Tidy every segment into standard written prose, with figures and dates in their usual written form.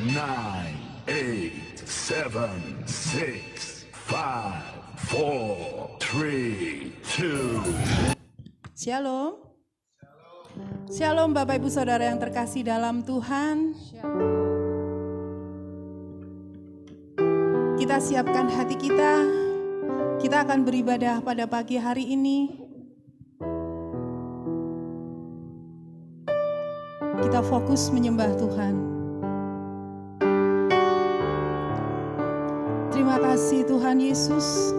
9, 8, 7, 6, 5, 4, 3, 2. Shalom. Shalom Bapak Ibu Saudara yang terkasih dalam Tuhan. Kita siapkan hati kita. Kita akan beribadah pada pagi hari ini. Kita fokus menyembah Tuhan. Terima kasih Tuhan Yesus.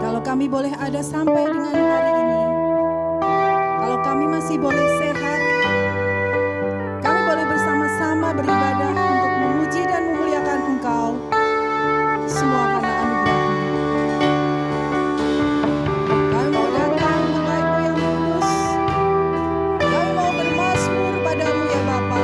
Kalau kami boleh ada sampai dengan hari ini, kalau kami masih boleh sehat, kami boleh bersama-sama beribadah untuk memuji dan memuliakan Engkau. Semua karena anugerah-Mu. Kami mau datang Bapak-Ibu yang kudus. Kami mau bermazmur padamu ya Bapa.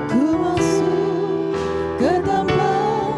Ku masuk ke tempat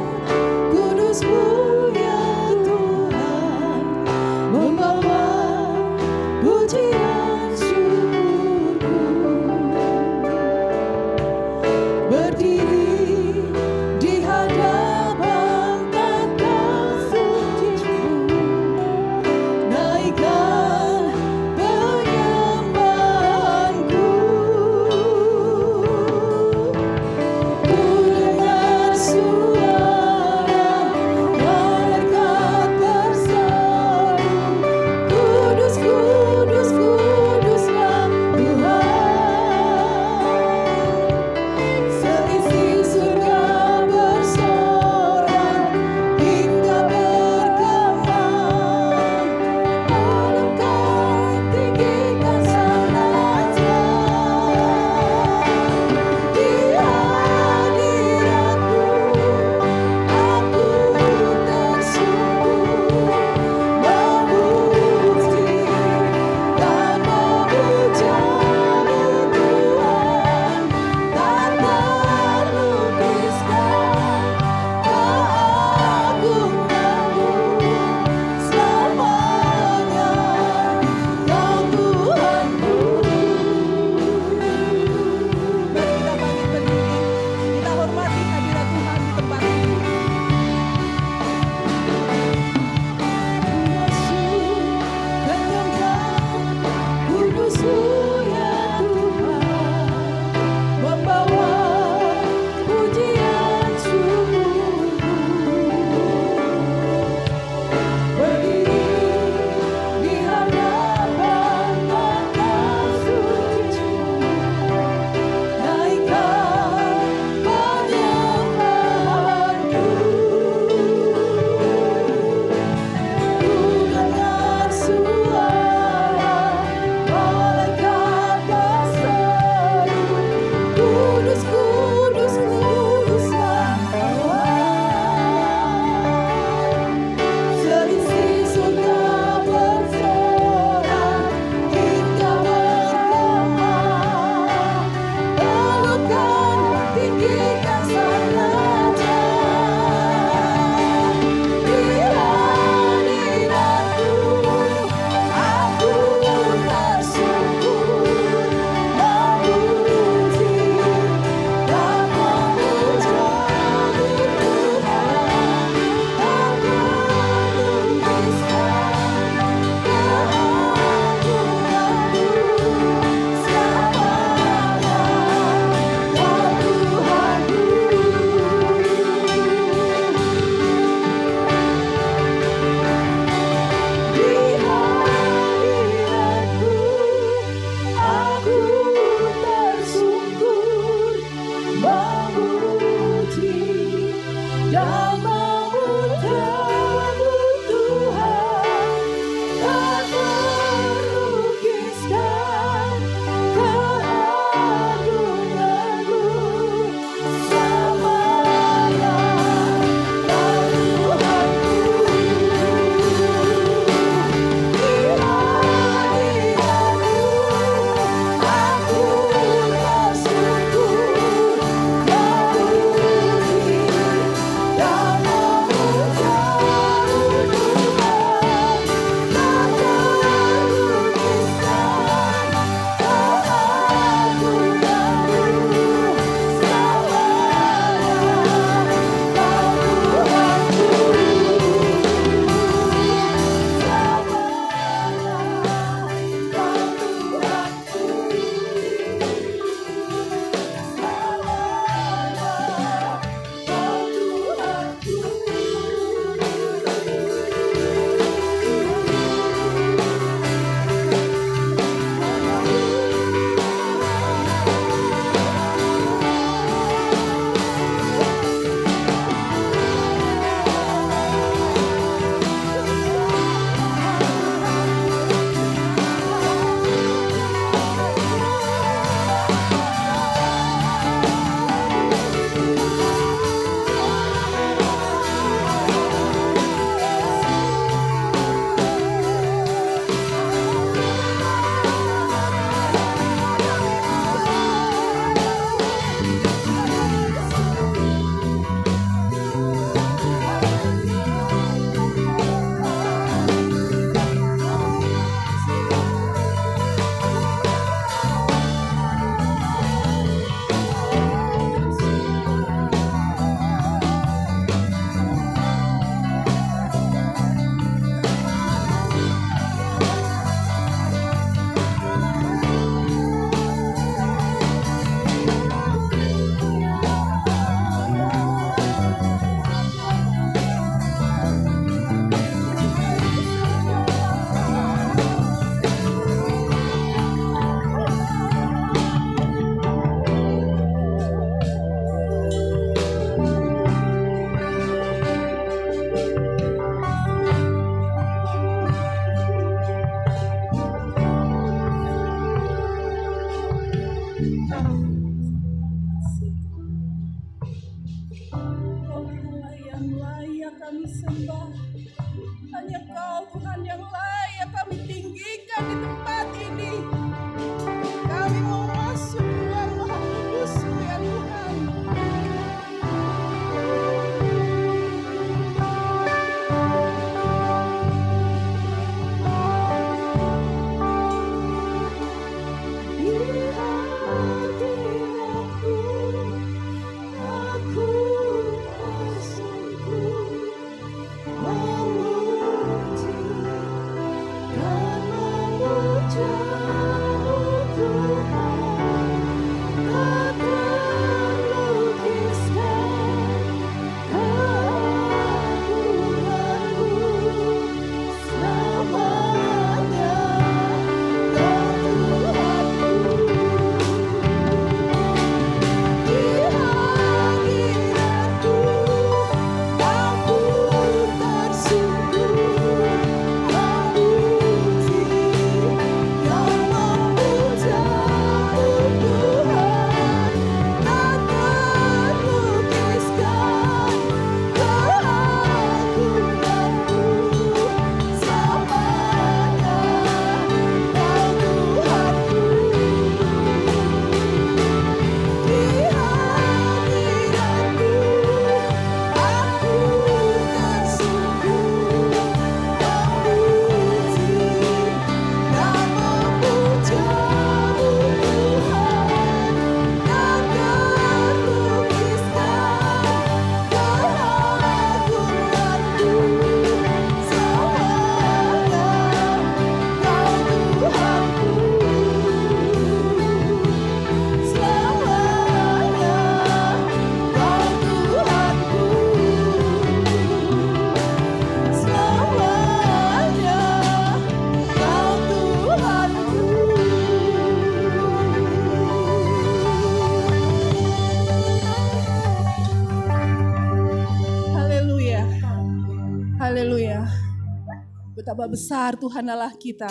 Betapa besar Tuhan Allah kita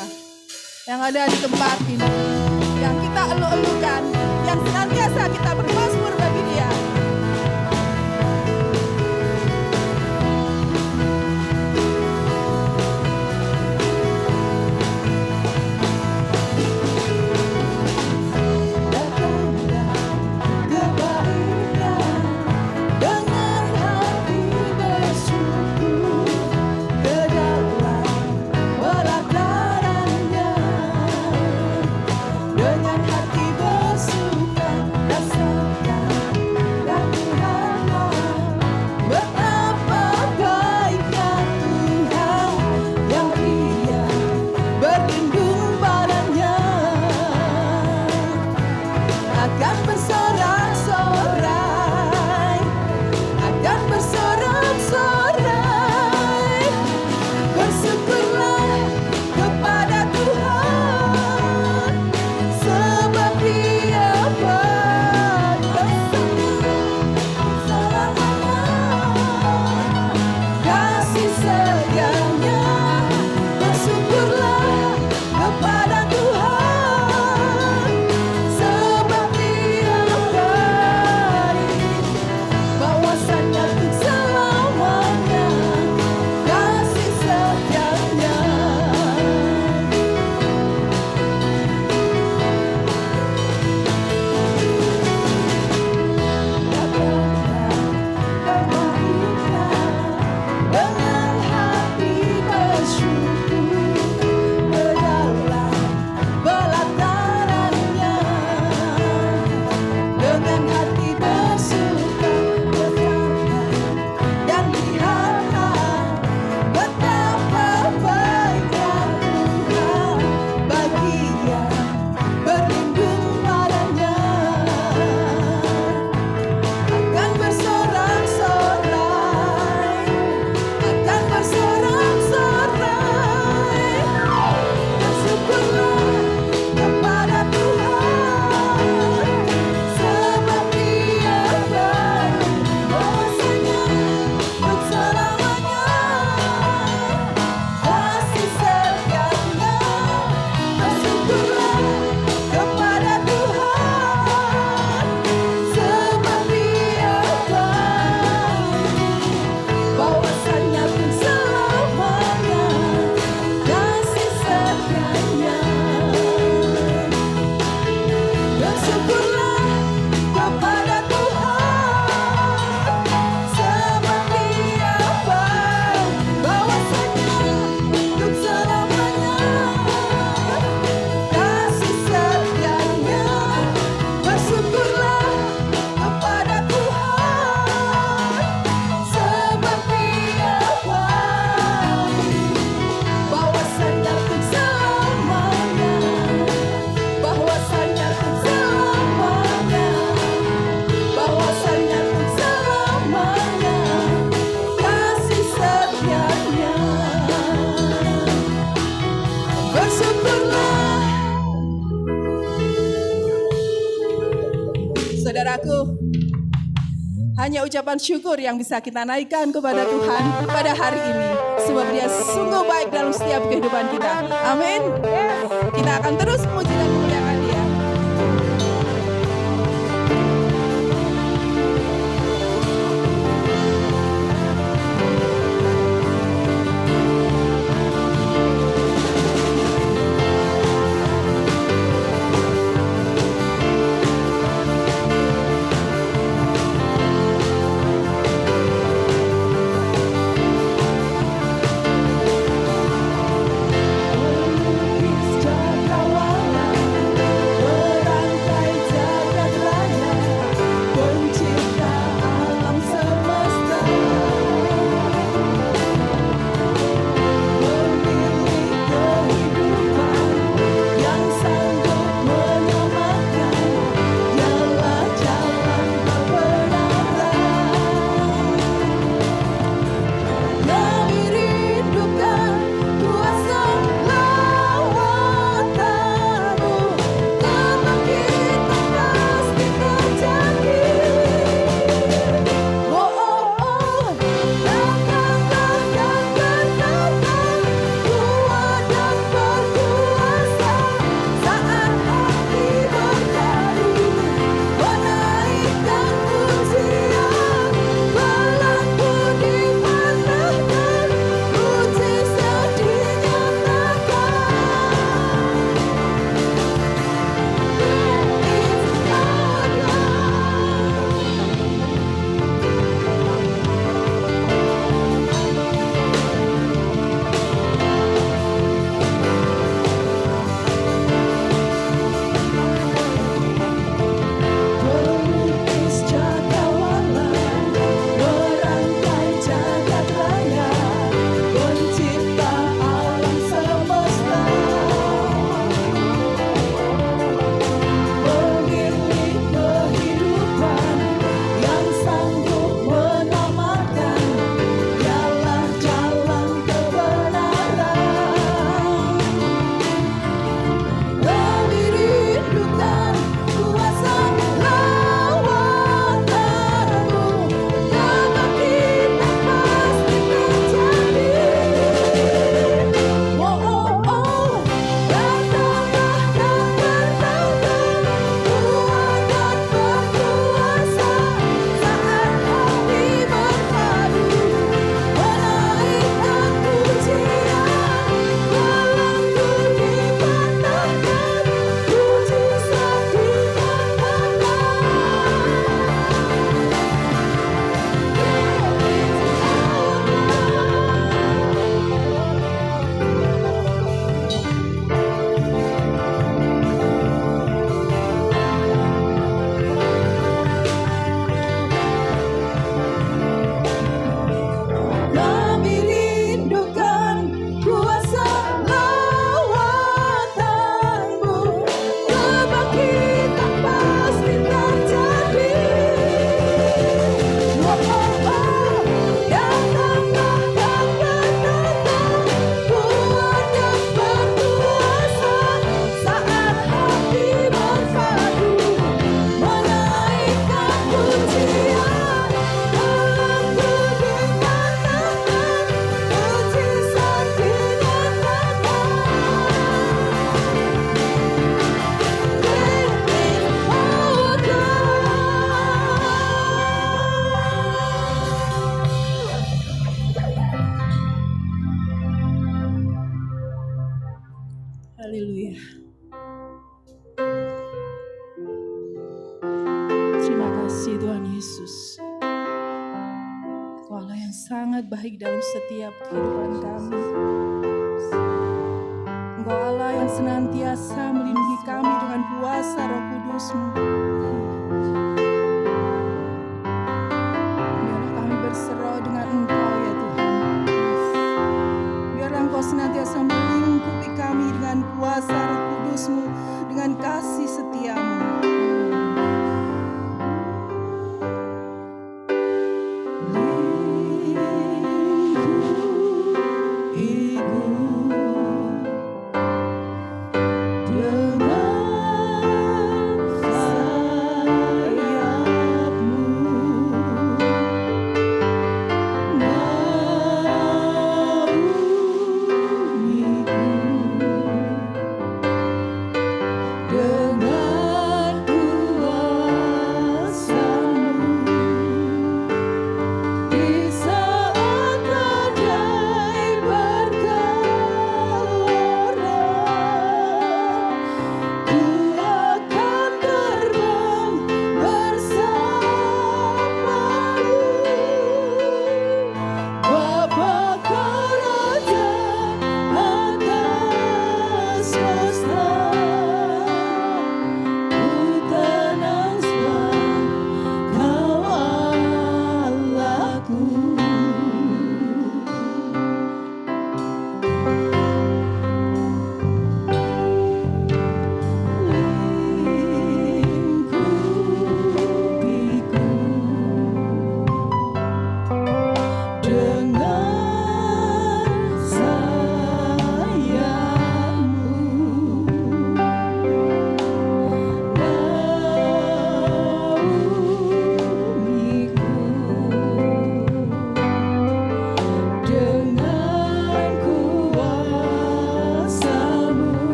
yang ada di tempat ini, yang kita elu-elukan, yang senantiasa kita bermazmur bagi Dia. Saudaraku, hanya ucapan syukur yang bisa kita naikkan kepada Tuhan pada hari ini, sebab Dia sungguh baik dalam setiap kehidupan kita. Amin. Kita akan terus memuji dan memuliakan Dia. Cakrawala Haleluya. Terima kasih Tuhan Yesus. Engkau Allah yang sangat baik dalam setiap kehidupan kami. Engkau Allah yang senantiasa melindungi kami dengan kuasa Roh Kudus-Mu. Biarlah kami berserah dengan Engkau ya Tuhan. Biarlah Engkau senantiasa melingkupi kami dengan kuasa Roh Kudus-Mu, dengan kasih setia-Mu. Dengan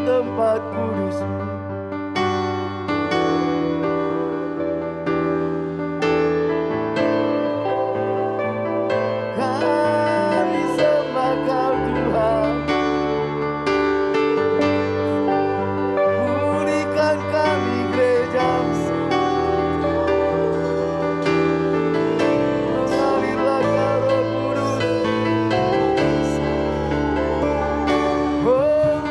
tempat kudus. Kami sembah Kau Tuhan. Pulihkan kami gereja. Mengalirlah Kau Roh Kudus. Oh,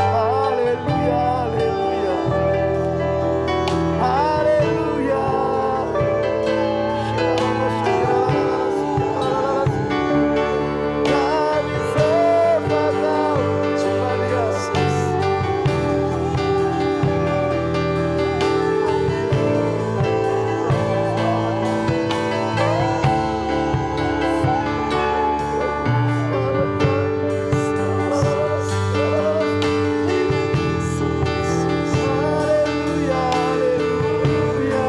haleluya, haleluya, haleluya. Kami sembah Kau, Tuhan Yesus. Haleluya, haleluya.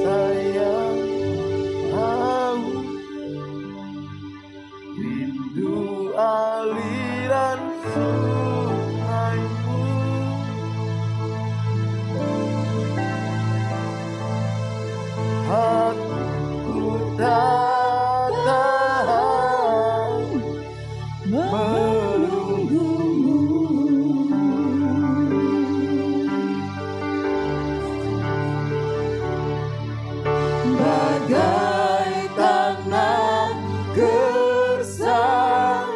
Saya tahu rindu aliran sungai-Mu. Hatiku tak tahan menunggu-Mu. Bagai tanah gersang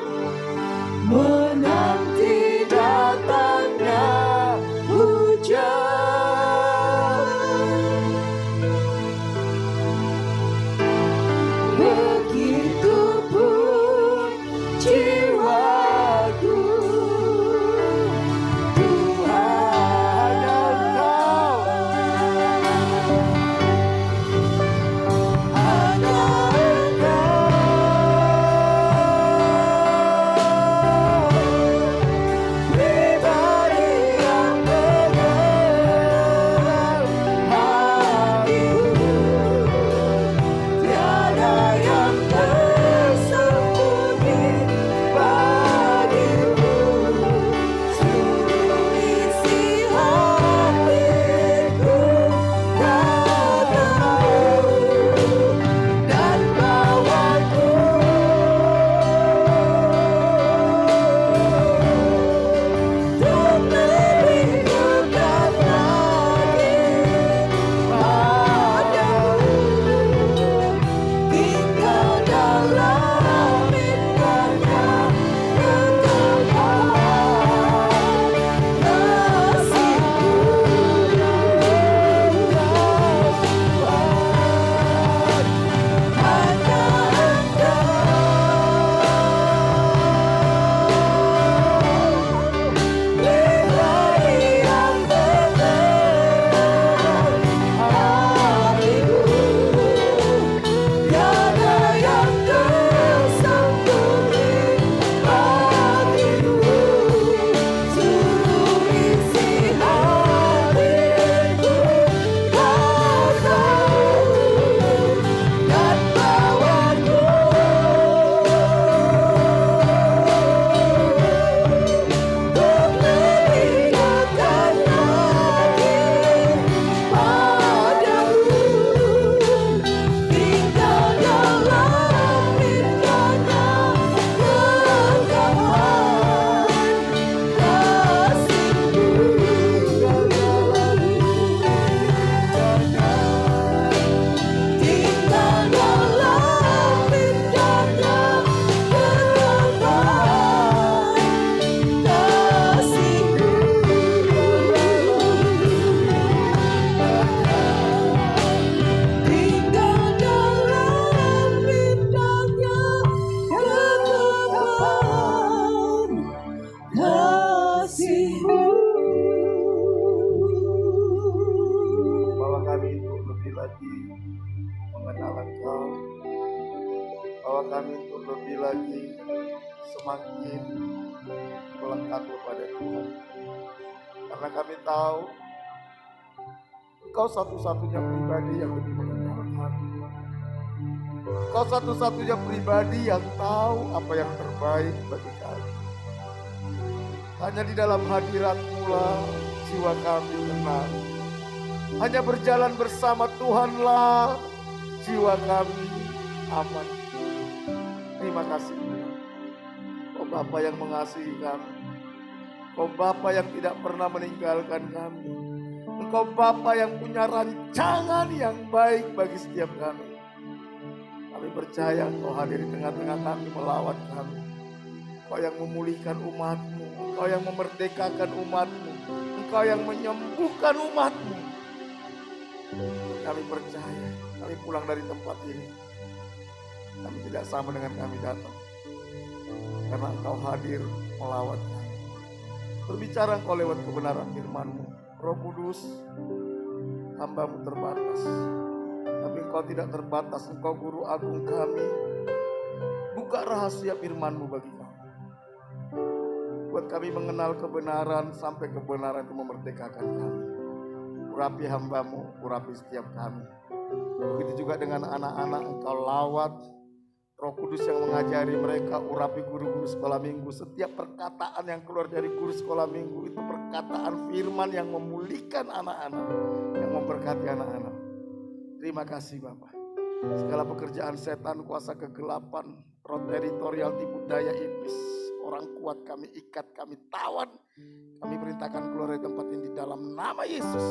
Bahwa kami untuk lebih lagi semakin melekat kepada Tuhan. Karena kami tahu Engkau satu-satunya pribadi yang lebih mengenal kami. Engkau satu-satunya pribadi yang tahu apa yang terbaik bagi kami. Hanya di dalam hadirat-Mu lah jiwa kami tenang. Hanya berjalan bersama Tuhanlah jiwa kami aman. Terima kasih. Oh Bapa yang mengasihi kami. Engkau Bapa yang tidak pernah meninggalkan kami. Engkau Bapa yang punya rancangan yang baik bagi setiap kami. Kami percaya Engkau hadir di tengah-tengah kami, melawat kami. Engkau yang memulihkan umat-Mu. Engkau yang memerdekakan umat-Mu. Engkau yang menyembuhkan umat-Mu. Kami percaya, kami pulang dari tempat ini. Kami tidak sama dengan kami datang. Karena Engkau hadir melawat kami. Berbicara Engkau lewat kebenaran firman-Mu. Roh Kudus, hamba-Mu terbatas. Tapi Engkau tidak terbatas. Engkau Guru Agung kami. Buka rahasia firman-Mu bagi kami. Buat kami mengenal kebenaran sampai kebenaran itu memerdekakan kami. Urapi hamba-Mu, urapi setiap kami. Begitu juga dengan anak-anak Engkau lawat. Roh Kudus yang mengajari mereka, urapi guru-guru sekolah minggu. Setiap perkataan yang keluar dari guru sekolah minggu itu perkataan firman yang memulihkan anak-anak, yang memberkati anak-anak. Terima kasih Bapak. Segala pekerjaan setan, kuasa kegelapan, roh teritorial, tipu daya iblis, orang kuat kami ikat, kami tawan. Kami perintahkan keluar dari tempat ini di dalam nama Yesus.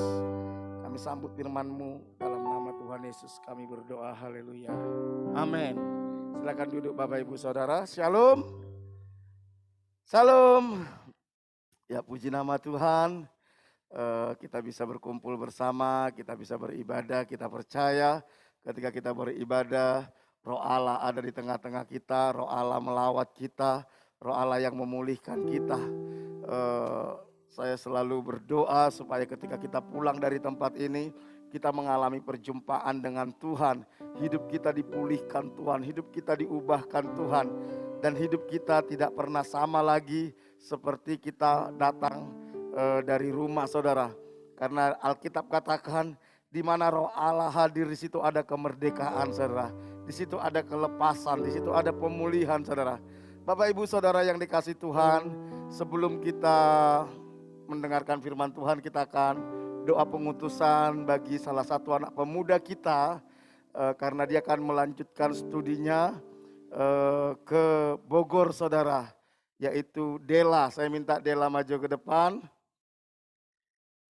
Kami sambut firman-Mu dalam nama Tuhan Yesus. Kami berdoa, haleluya. Amin. Silakan duduk Bapak Ibu Saudara. Shalom. Shalom. Ya puji nama Tuhan. Kita bisa berkumpul bersama, kita bisa beribadah, kita percaya ketika kita beribadah, Roh Allah ada di tengah-tengah kita, Roh Allah melawat kita, Roh Allah yang memulihkan kita. Saya selalu berdoa supaya ketika kita pulang dari tempat ini, kita mengalami perjumpaan dengan Tuhan. Hidup kita dipulihkan Tuhan, hidup kita diubahkan Tuhan. Dan hidup kita tidak pernah sama lagi seperti kita datang dari rumah saudara. Karena Alkitab katakan di mana Roh Allah hadir, di situ ada kemerdekaan saudara. Di situ ada kelepasan, di situ ada pemulihan saudara. Bapak Ibu Saudara yang dikasih Tuhan, sebelum kita mendengarkan firman Tuhan, kita akan doa pengutusan bagi salah satu anak pemuda kita. Karena dia akan melanjutkan studinya ke Bogor saudara. Yaitu Dela, saya minta Dela maju ke depan.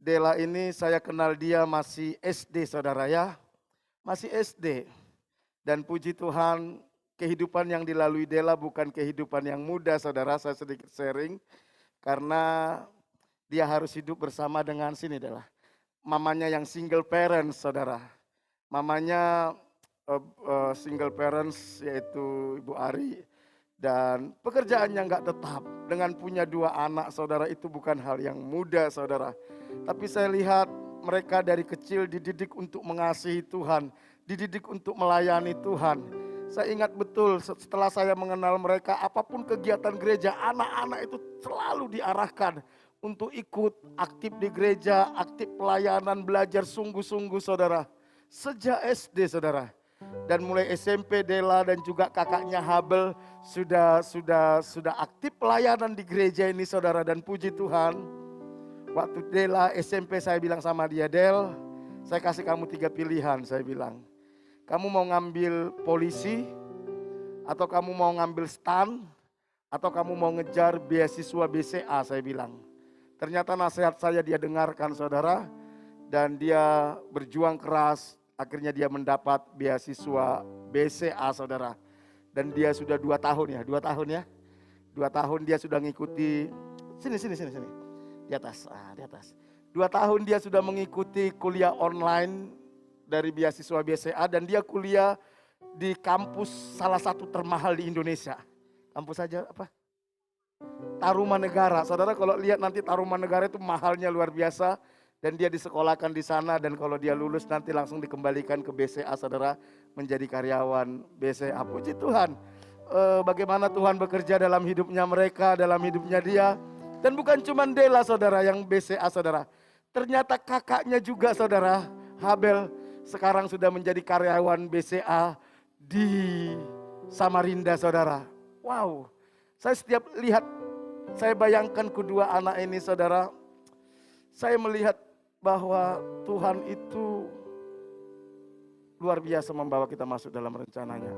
Dela ini saya kenal dia masih SD saudara ya. Masih SD. Dan puji Tuhan kehidupan yang dilalui Dela bukan kehidupan yang mudah saudara. Saya sedikit sharing. Karena dia harus hidup bersama dengan sini Dela. Mamanya yang single parents saudara. Mamanya single parents yaitu Ibu Ari. Dan pekerjaannya nggak tetap. Dengan punya 2 anak saudara itu bukan hal yang mudah saudara. Tapi saya lihat mereka dari kecil dididik untuk mengasihi Tuhan. Dididik untuk melayani Tuhan. Saya ingat betul setelah saya mengenal mereka, apapun kegiatan gereja, anak-anak itu selalu diarahkan untuk ikut aktif di gereja, aktif pelayanan, belajar sungguh-sungguh saudara. Sejak SD saudara. Dan mulai SMP Dela dan juga kakaknya Habel sudah aktif pelayanan di gereja ini saudara. Dan puji Tuhan, waktu Dela SMP saya bilang sama dia, Del, saya kasih kamu 3 pilihan, saya bilang. Kamu mau ngambil polisi, atau kamu mau ngambil stan, atau kamu mau ngejar beasiswa BCA, saya bilang. Ternyata nasihat saya dia dengarkan saudara, dan dia berjuang keras, akhirnya dia mendapat beasiswa BCA saudara. Dan dia sudah 2 tahun ya, 2 tahun ya. 2 tahun dia sudah ngikuti, sini. Di atas. 2 tahun dia sudah mengikuti kuliah online dari beasiswa BCA dan dia kuliah di kampus salah satu termahal di Indonesia. Kampus aja apa? Tarumanegara. Saudara kalau lihat nanti Tarumanegara itu mahalnya luar biasa. Dan dia disekolahkan di sana, dan kalau dia lulus nanti langsung dikembalikan ke BCA, saudara, menjadi karyawan BCA. Puji Tuhan, bagaimana Tuhan bekerja dalam hidupnya mereka, dalam hidupnya dia. Dan bukan cuma Dela, saudara, yang BCA, saudara. Ternyata kakaknya juga, saudara, Habel, sekarang sudah menjadi karyawan BCA di Samarinda, saudara. Wow, saya setiap lihat, saya bayangkan kedua anak ini, saudara, saya melihat bahwa Tuhan itu luar biasa membawa kita masuk dalam rencananya.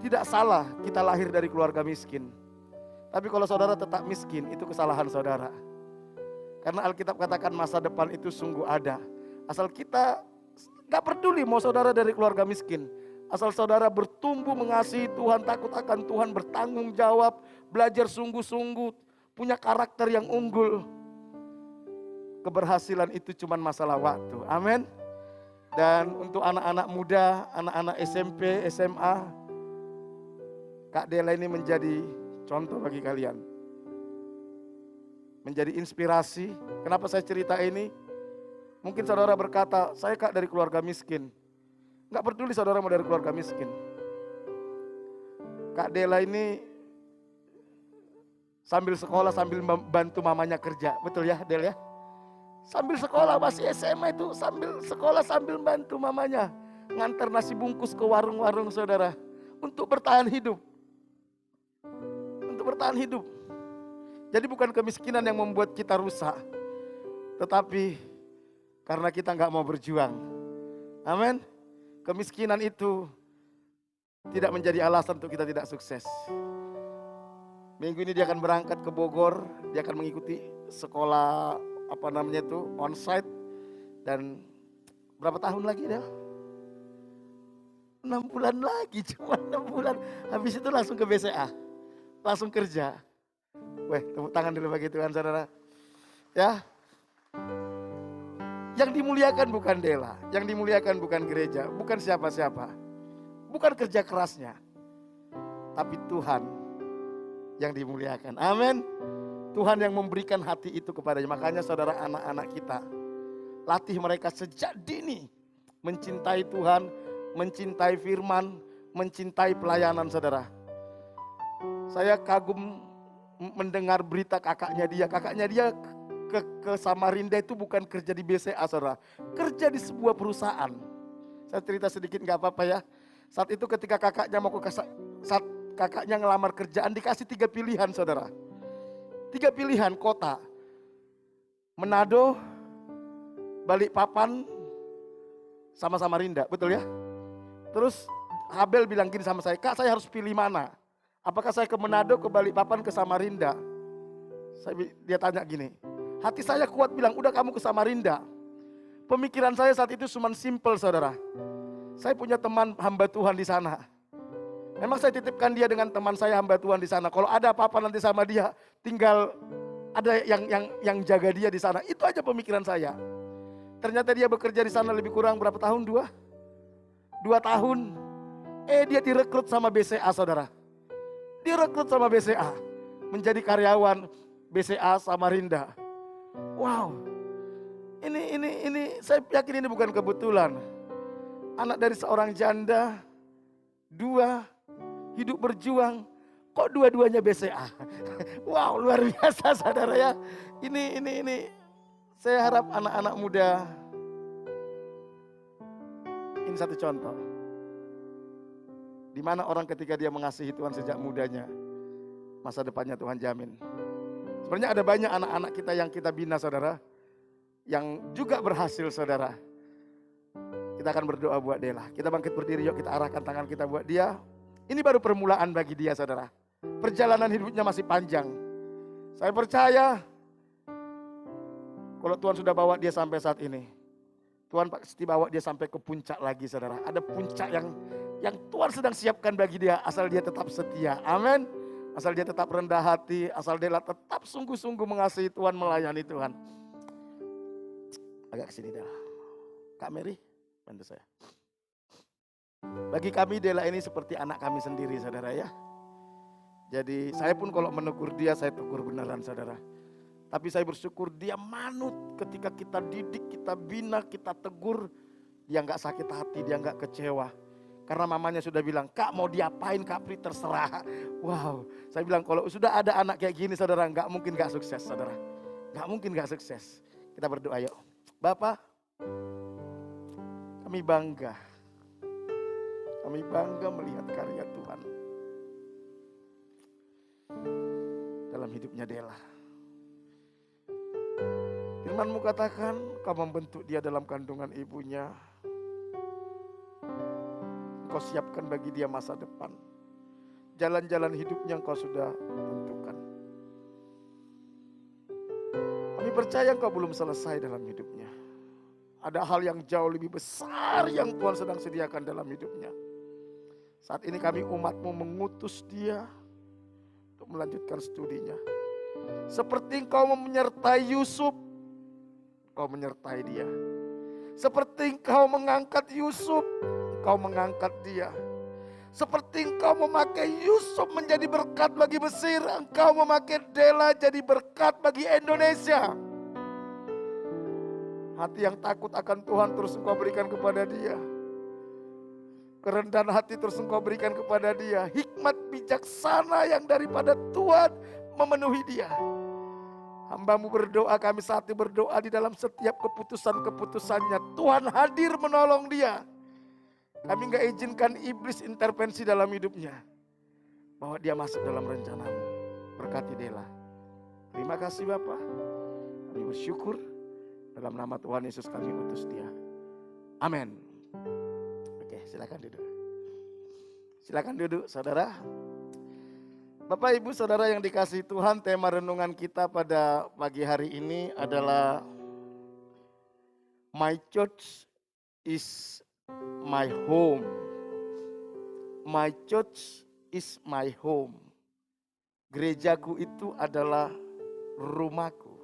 Tidak salah kita lahir dari keluarga miskin. Tapi kalau saudara tetap miskin, itu kesalahan saudara. Karena Alkitab katakan masa depan itu sungguh ada. Asal kita gak peduli mau saudara dari keluarga miskin. Asal saudara bertumbuh mengasihi Tuhan, takut akan Tuhan, bertanggung jawab, belajar sungguh-sungguh, punya karakter yang unggul. Keberhasilan itu cuma masalah waktu. Amin. Dan untuk anak-anak muda, anak-anak SMP, SMA, Kak Dela ini menjadi contoh bagi kalian. Menjadi inspirasi. Kenapa saya cerita ini? Mungkin saudara berkata, saya Kak dari keluarga miskin. Gak peduli saudara mau dari keluarga miskin. Kak Dela ini sambil sekolah, sambil bantu mamanya kerja. Betul ya Del ya? Sambil sekolah, masih SMA itu sambil sekolah sambil bantu mamanya ngantar nasi bungkus ke warung-warung saudara. Untuk bertahan hidup. Untuk bertahan hidup. Jadi bukan kemiskinan yang membuat kita rusak. Tetapi karena kita gak mau berjuang. Amin. Kemiskinan itu tidak menjadi alasan untuk kita tidak sukses. Minggu ini dia akan berangkat ke Bogor. Dia akan mengikuti sekolah onsite. Dan berapa tahun lagi dah? 6 bulan lagi, cuma 6 bulan. Habis itu langsung ke BCA. Langsung kerja. Weh, tepuk tangan dulu bagi Tuhan saudara. Ya. Yang dimuliakan bukan Dela, yang dimuliakan bukan gereja, bukan siapa-siapa. Bukan kerja kerasnya. Tapi Tuhan yang dimuliakan. Amin. Tuhan yang memberikan hati itu kepadanya. Makanya saudara, anak-anak kita, latih mereka sejak dini mencintai Tuhan, mencintai firman, mencintai pelayanan saudara. Saya kagum mendengar berita kakaknya dia. Kakaknya dia ke Samarinda itu bukan kerja di BCA saudara. Kerja di sebuah perusahaan. Saya cerita sedikit gak apa-apa ya. Saat itu ketika kakaknya saat kakaknya ngelamar kerjaan, dikasih 3 pilihan saudara. 3 pilihan kota. Manado, Balikpapan, sama Samarinda, betul ya? Terus Habel bilang gini sama saya, Kak saya harus pilih mana? Apakah saya ke Manado, ke Balikpapan, ke Samarinda? Dia tanya gini, hati saya kuat bilang, udah kamu ke Samarinda. Pemikiran saya saat itu cuma simple saudara. Saya punya teman hamba Tuhan di sana. Memang saya titipkan dia dengan teman saya hamba Tuhan di sana. Kalau ada apa-apa nanti sama dia, tinggal ada yang jaga dia di sana. Itu aja pemikiran saya. Ternyata dia bekerja di sana lebih kurang berapa tahun? 2 tahun. Dia direkrut sama BCA saudara. Direkrut sama BCA. Menjadi karyawan BCA Samarinda. Wow. Ini saya yakin ini bukan kebetulan. Anak dari seorang janda, 2 hidup berjuang, kok dua-duanya BCA. Wow, luar biasa saudara ya. Ini saya harap anak-anak muda, ini satu contoh. Di mana orang ketika dia mengasihi Tuhan sejak mudanya, masa depannya Tuhan jamin. Sebenarnya ada banyak anak-anak kita yang kita bina saudara, yang juga berhasil saudara. Kita akan berdoa buat Dela. Kita bangkit berdiri, yuk kita arahkan tangan kita buat dia. Ini baru permulaan bagi dia saudara. Perjalanan hidupnya masih panjang. Saya percaya kalau Tuhan sudah bawa dia sampai saat ini, Tuhan pasti bawa dia sampai ke puncak lagi saudara. Ada puncak yang Tuhan sedang siapkan bagi dia, asal dia tetap setia. Amin. Asal dia tetap rendah hati, asal dia tetap sungguh-sungguh mengasihi Tuhan, melayani Tuhan. Agak kesini dah. Kak Mary, bantu saya. Bagi kami Dela ini seperti anak kami sendiri saudara ya. Jadi saya pun kalau menegur dia, saya tegur beneran saudara. Tapi saya bersyukur dia manut ketika kita didik, kita bina, kita tegur. Dia gak sakit hati, dia gak kecewa. Karena mamanya sudah bilang, Kak mau diapain Kak Pri terserah. Wow, saya bilang kalau sudah ada anak kayak gini saudara, gak mungkin gak sukses saudara. Gak mungkin gak sukses. Kita berdoa yuk. Bapak, kami bangga. Kami bangga melihat karya Tuhan dalam hidupnya Dela. Firman-Mu katakan, Kau membentuk dia dalam kandungan ibunya. Kau siapkan bagi dia masa depan. Jalan-jalan hidupnya Engkau sudah tentukan. Kami percaya Engkau belum selesai dalam hidupnya. Ada hal yang jauh lebih besar yang Tuhan sedang sediakan dalam hidupnya. Saat ini kami umat-Mu mengutus dia untuk melanjutkan studinya. Seperti Engkau menyertai Yusuf, Engkau menyertai dia. Seperti Engkau mengangkat Yusuf, Engkau mengangkat dia. Seperti Engkau memakai Yusuf menjadi berkat bagi Mesir, Engkau memakai Dela jadi berkat bagi Indonesia. Hati yang takut akan Tuhan terus Engkau berikan kepada dia. Kerendahan hati terus Engkau berikan kepada dia. Hikmat bijaksana yang daripada Tuhan memenuhi dia. Hamba-Mu berdoa, kami saat ini berdoa di dalam setiap keputusan-keputusannya. Tuhan hadir menolong dia. Kami gak izinkan iblis intervensi dalam hidupnya. Bahwa dia masuk dalam rencana-Mu. Berkati Dela. Terima kasih Bapa. Kami bersyukur. Dalam nama Tuhan Yesus kami utus dia. Amin. Oke, silakan duduk. Silakan duduk saudara. Bapak Ibu Saudara yang dikasihi Tuhan, tema renungan kita pada pagi hari ini adalah My Church is my home. My church is my home. Gerejaku itu adalah rumahku.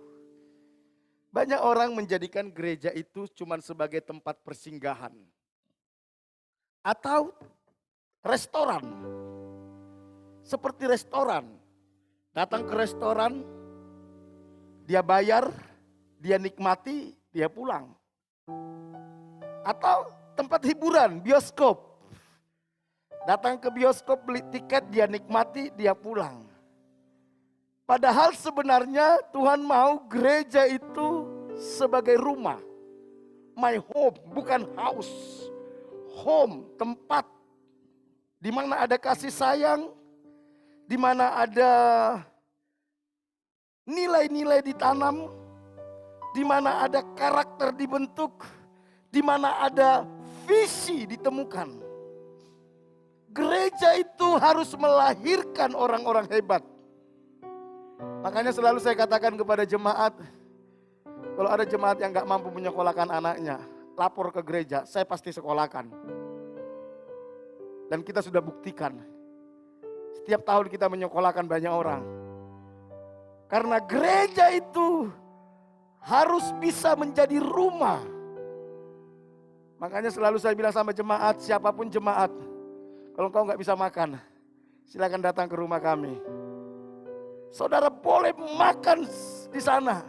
Banyak orang menjadikan gereja itu cuma sebagai tempat persinggahan. Atau restoran. Seperti restoran. Datang ke restoran, dia bayar, dia nikmati, dia pulang. Atau tempat hiburan, bioskop. Datang ke bioskop, beli tiket, dia nikmati, dia pulang. Padahal sebenarnya Tuhan mau gereja itu sebagai rumah. My home, bukan house. Home, tempat. Di mana ada kasih sayang, di mana ada nilai-nilai ditanam, di mana ada karakter dibentuk, di mana ada visi ditemukan. Gereja itu harus melahirkan orang-orang hebat. Makanya selalu saya katakan kepada jemaat, kalau ada jemaat yang gak mampu menyekolahkan anaknya, lapor ke gereja, saya pasti sekolahkan. Dan kita sudah buktikan, setiap tahun kita menyekolahkan banyak orang. Karena gereja itu harus bisa menjadi rumah. Makanya selalu saya bilang sama jemaat, siapapun jemaat, kalau engkau gak bisa makan, silakan datang ke rumah kami. Saudara boleh makan di sana.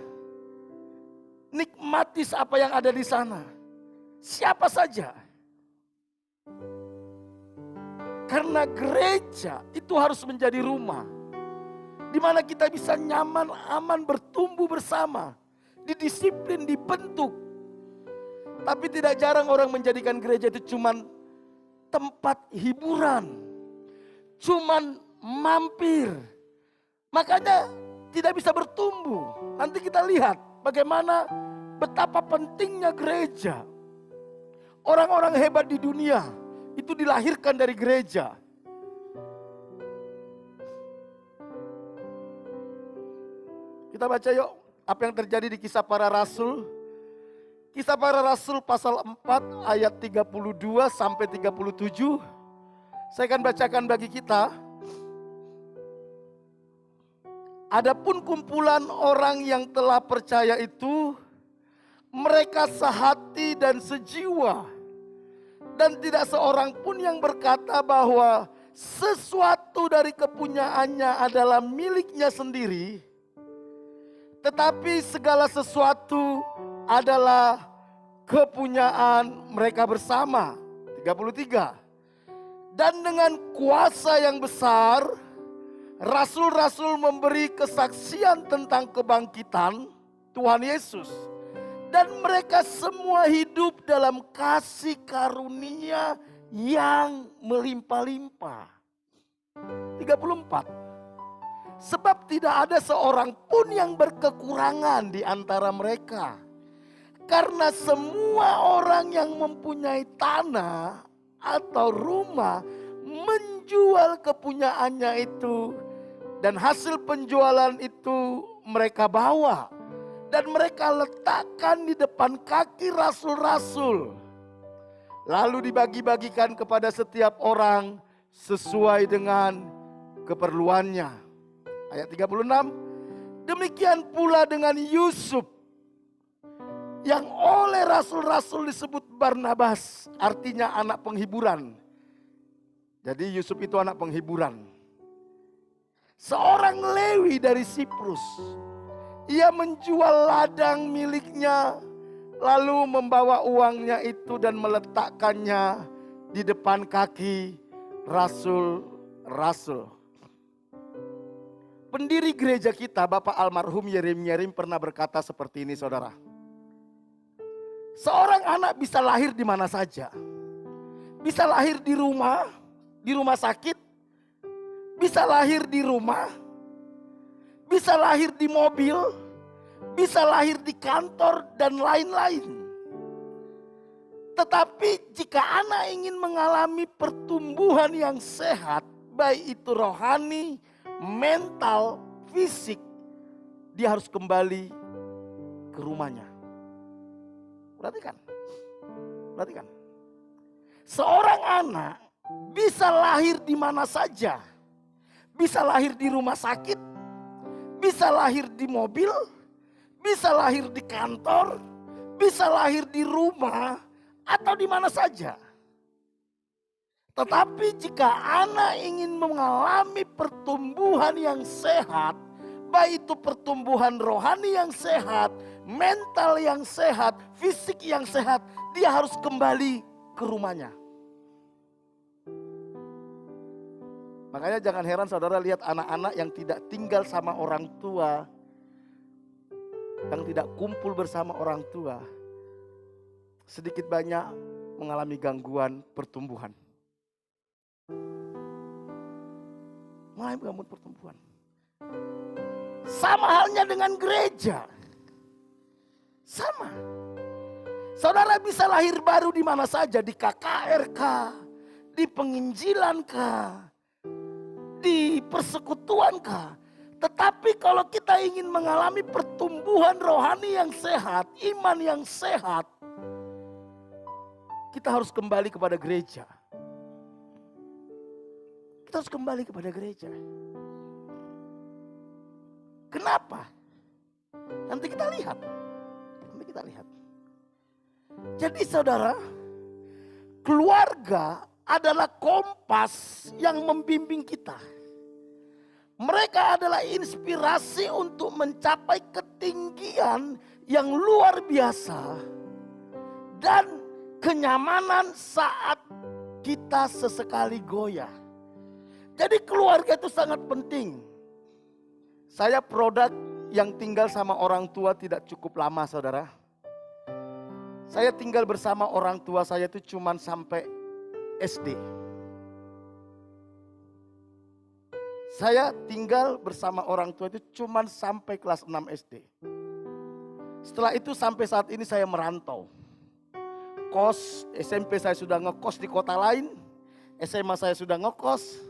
Nikmati apa yang ada di sana. Siapa saja. Karena gereja itu harus menjadi rumah. Di mana kita bisa nyaman, aman, bertumbuh bersama. Didisiplin, dibentuk. Tapi tidak jarang orang menjadikan gereja itu cuman tempat hiburan. Cuman mampir. Makanya tidak bisa bertumbuh. Nanti kita lihat bagaimana betapa pentingnya gereja. Orang-orang hebat di dunia itu dilahirkan dari gereja. Kita baca yuk apa yang terjadi di Kisah Para Rasul. Kisah Para Rasul pasal 4 ayat 32 sampai 37. Saya akan bacakan bagi kita. Adapun kumpulan orang yang telah percaya itu, mereka sehati dan sejiwa. Dan tidak seorang pun yang berkata bahwa sesuatu dari kepunyaannya adalah miliknya sendiri. Tetapi segala sesuatu adalah kepunyaan mereka bersama. 33. Dan dengan kuasa yang besar, rasul-rasul memberi kesaksian tentang kebangkitan Tuhan Yesus. Dan mereka semua hidup dalam kasih karunia yang melimpah-limpah. 34. Sebab tidak ada seorang pun yang berkekurangan di antara mereka. Karena semua orang yang mempunyai tanah atau rumah menjual kepunyaannya itu. Dan hasil penjualan itu mereka bawa. Dan mereka letakkan di depan kaki rasul-rasul. Lalu dibagi-bagikan kepada setiap orang sesuai dengan keperluannya. Ayat 36. Demikian pula dengan Yusuf, yang oleh rasul-rasul disebut Barnabas, artinya anak penghiburan. Jadi Yusuf itu anak penghiburan. Seorang Lewi dari Siprus. Ia menjual ladang miliknya, lalu membawa uangnya itu dan meletakkannya di depan kaki rasul-rasul. Pendiri gereja kita, Bapak almarhum Yerim pernah berkata seperti ini, saudara. Seorang anak bisa lahir di mana saja. Bisa lahir di rumah sakit. Bisa lahir di rumah. Bisa lahir di mobil. Bisa lahir di kantor dan lain-lain. Tetapi jika anak ingin mengalami pertumbuhan yang sehat, baik itu rohani, mental, fisik, dia harus kembali ke rumahnya. Perhatikan. Seorang anak bisa lahir di mana saja. Bisa lahir di rumah sakit, bisa lahir di mobil, bisa lahir di kantor, bisa lahir di rumah, atau di mana saja. Tetapi jika anak ingin mengalami pertumbuhan yang sehat, baik itu pertumbuhan rohani yang sehat, mental yang sehat, fisik yang sehat, dia harus kembali ke rumahnya. Makanya jangan heran saudara lihat anak-anak yang tidak tinggal sama orang tua, yang tidak kumpul bersama orang tua, sedikit banyak mengalami gangguan pertumbuhan. Mengalami gangguan pertumbuhan. Sama halnya dengan gereja. Sama. Saudara bisa lahir baru di mana saja, di KKRK, di penginjilan di persekutuan Tetapi kalau kita ingin mengalami pertumbuhan rohani yang sehat, iman yang sehat, kita harus kembali kepada gereja. Kita harus kembali kepada gereja. Kenapa? Nanti kita lihat. Jadi saudara, keluarga adalah kompas yang membimbing kita. Mereka adalah inspirasi untuk mencapai ketinggian yang luar biasa dan kenyamanan saat kita sesekali goyah. Jadi keluarga itu sangat penting. Saya produk yang tinggal sama orang tua tidak cukup lama, saudara. Saya tinggal bersama orang tua saya itu cuma sampai SD. Saya tinggal bersama orang tua itu cuma sampai kelas 6 SD. Setelah itu sampai saat ini saya merantau. Kos, SMP saya sudah ngekos di kota lain. SMA saya sudah ngekos.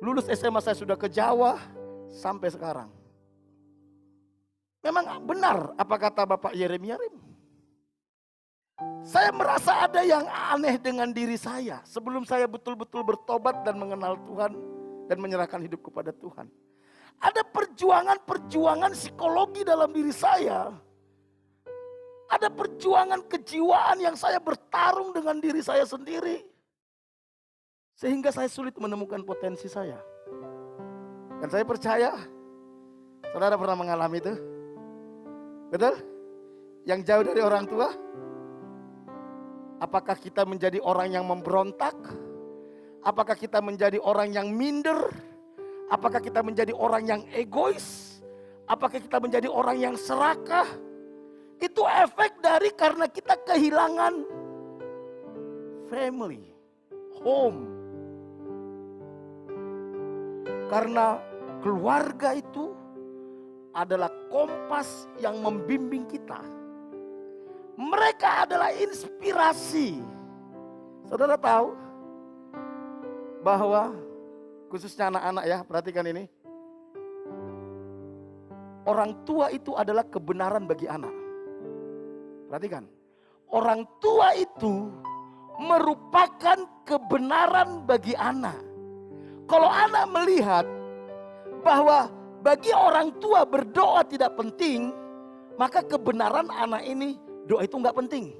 Lulus SMA saya sudah ke Jawa. Sampai sekarang. Memang benar apa kata Bapak Yerim. Saya merasa ada yang aneh dengan diri saya. Sebelum saya betul-betul bertobat dan mengenal Tuhan. Dan menyerahkan hidup kepada Tuhan. Ada perjuangan psikologi dalam diri saya. Ada perjuangan kejiwaan yang saya bertarung dengan diri saya sendiri. Sehingga saya sulit menemukan potensi saya. Dan saya percaya, Saudara pernah mengalami itu? Betul? Yang jauh dari orang tua? Apakah kita menjadi orang yang memberontak? Apakah kita menjadi orang yang minder? Apakah kita menjadi orang yang egois? Apakah kita menjadi orang yang serakah? Itu efek dari karena kita kehilangan family, home. Karena keluarga itu adalah kompas yang membimbing kita. Mereka adalah inspirasi. Saudara tahu bahwa khususnya anak-anak ya, perhatikan ini. Orang tua itu adalah kebenaran bagi anak. Perhatikan. Orang tua itu merupakan kebenaran bagi anak. Kalau anak melihat bahwa bagi orang tua berdoa tidak penting, maka kebenaran anak ini doa itu nggak penting.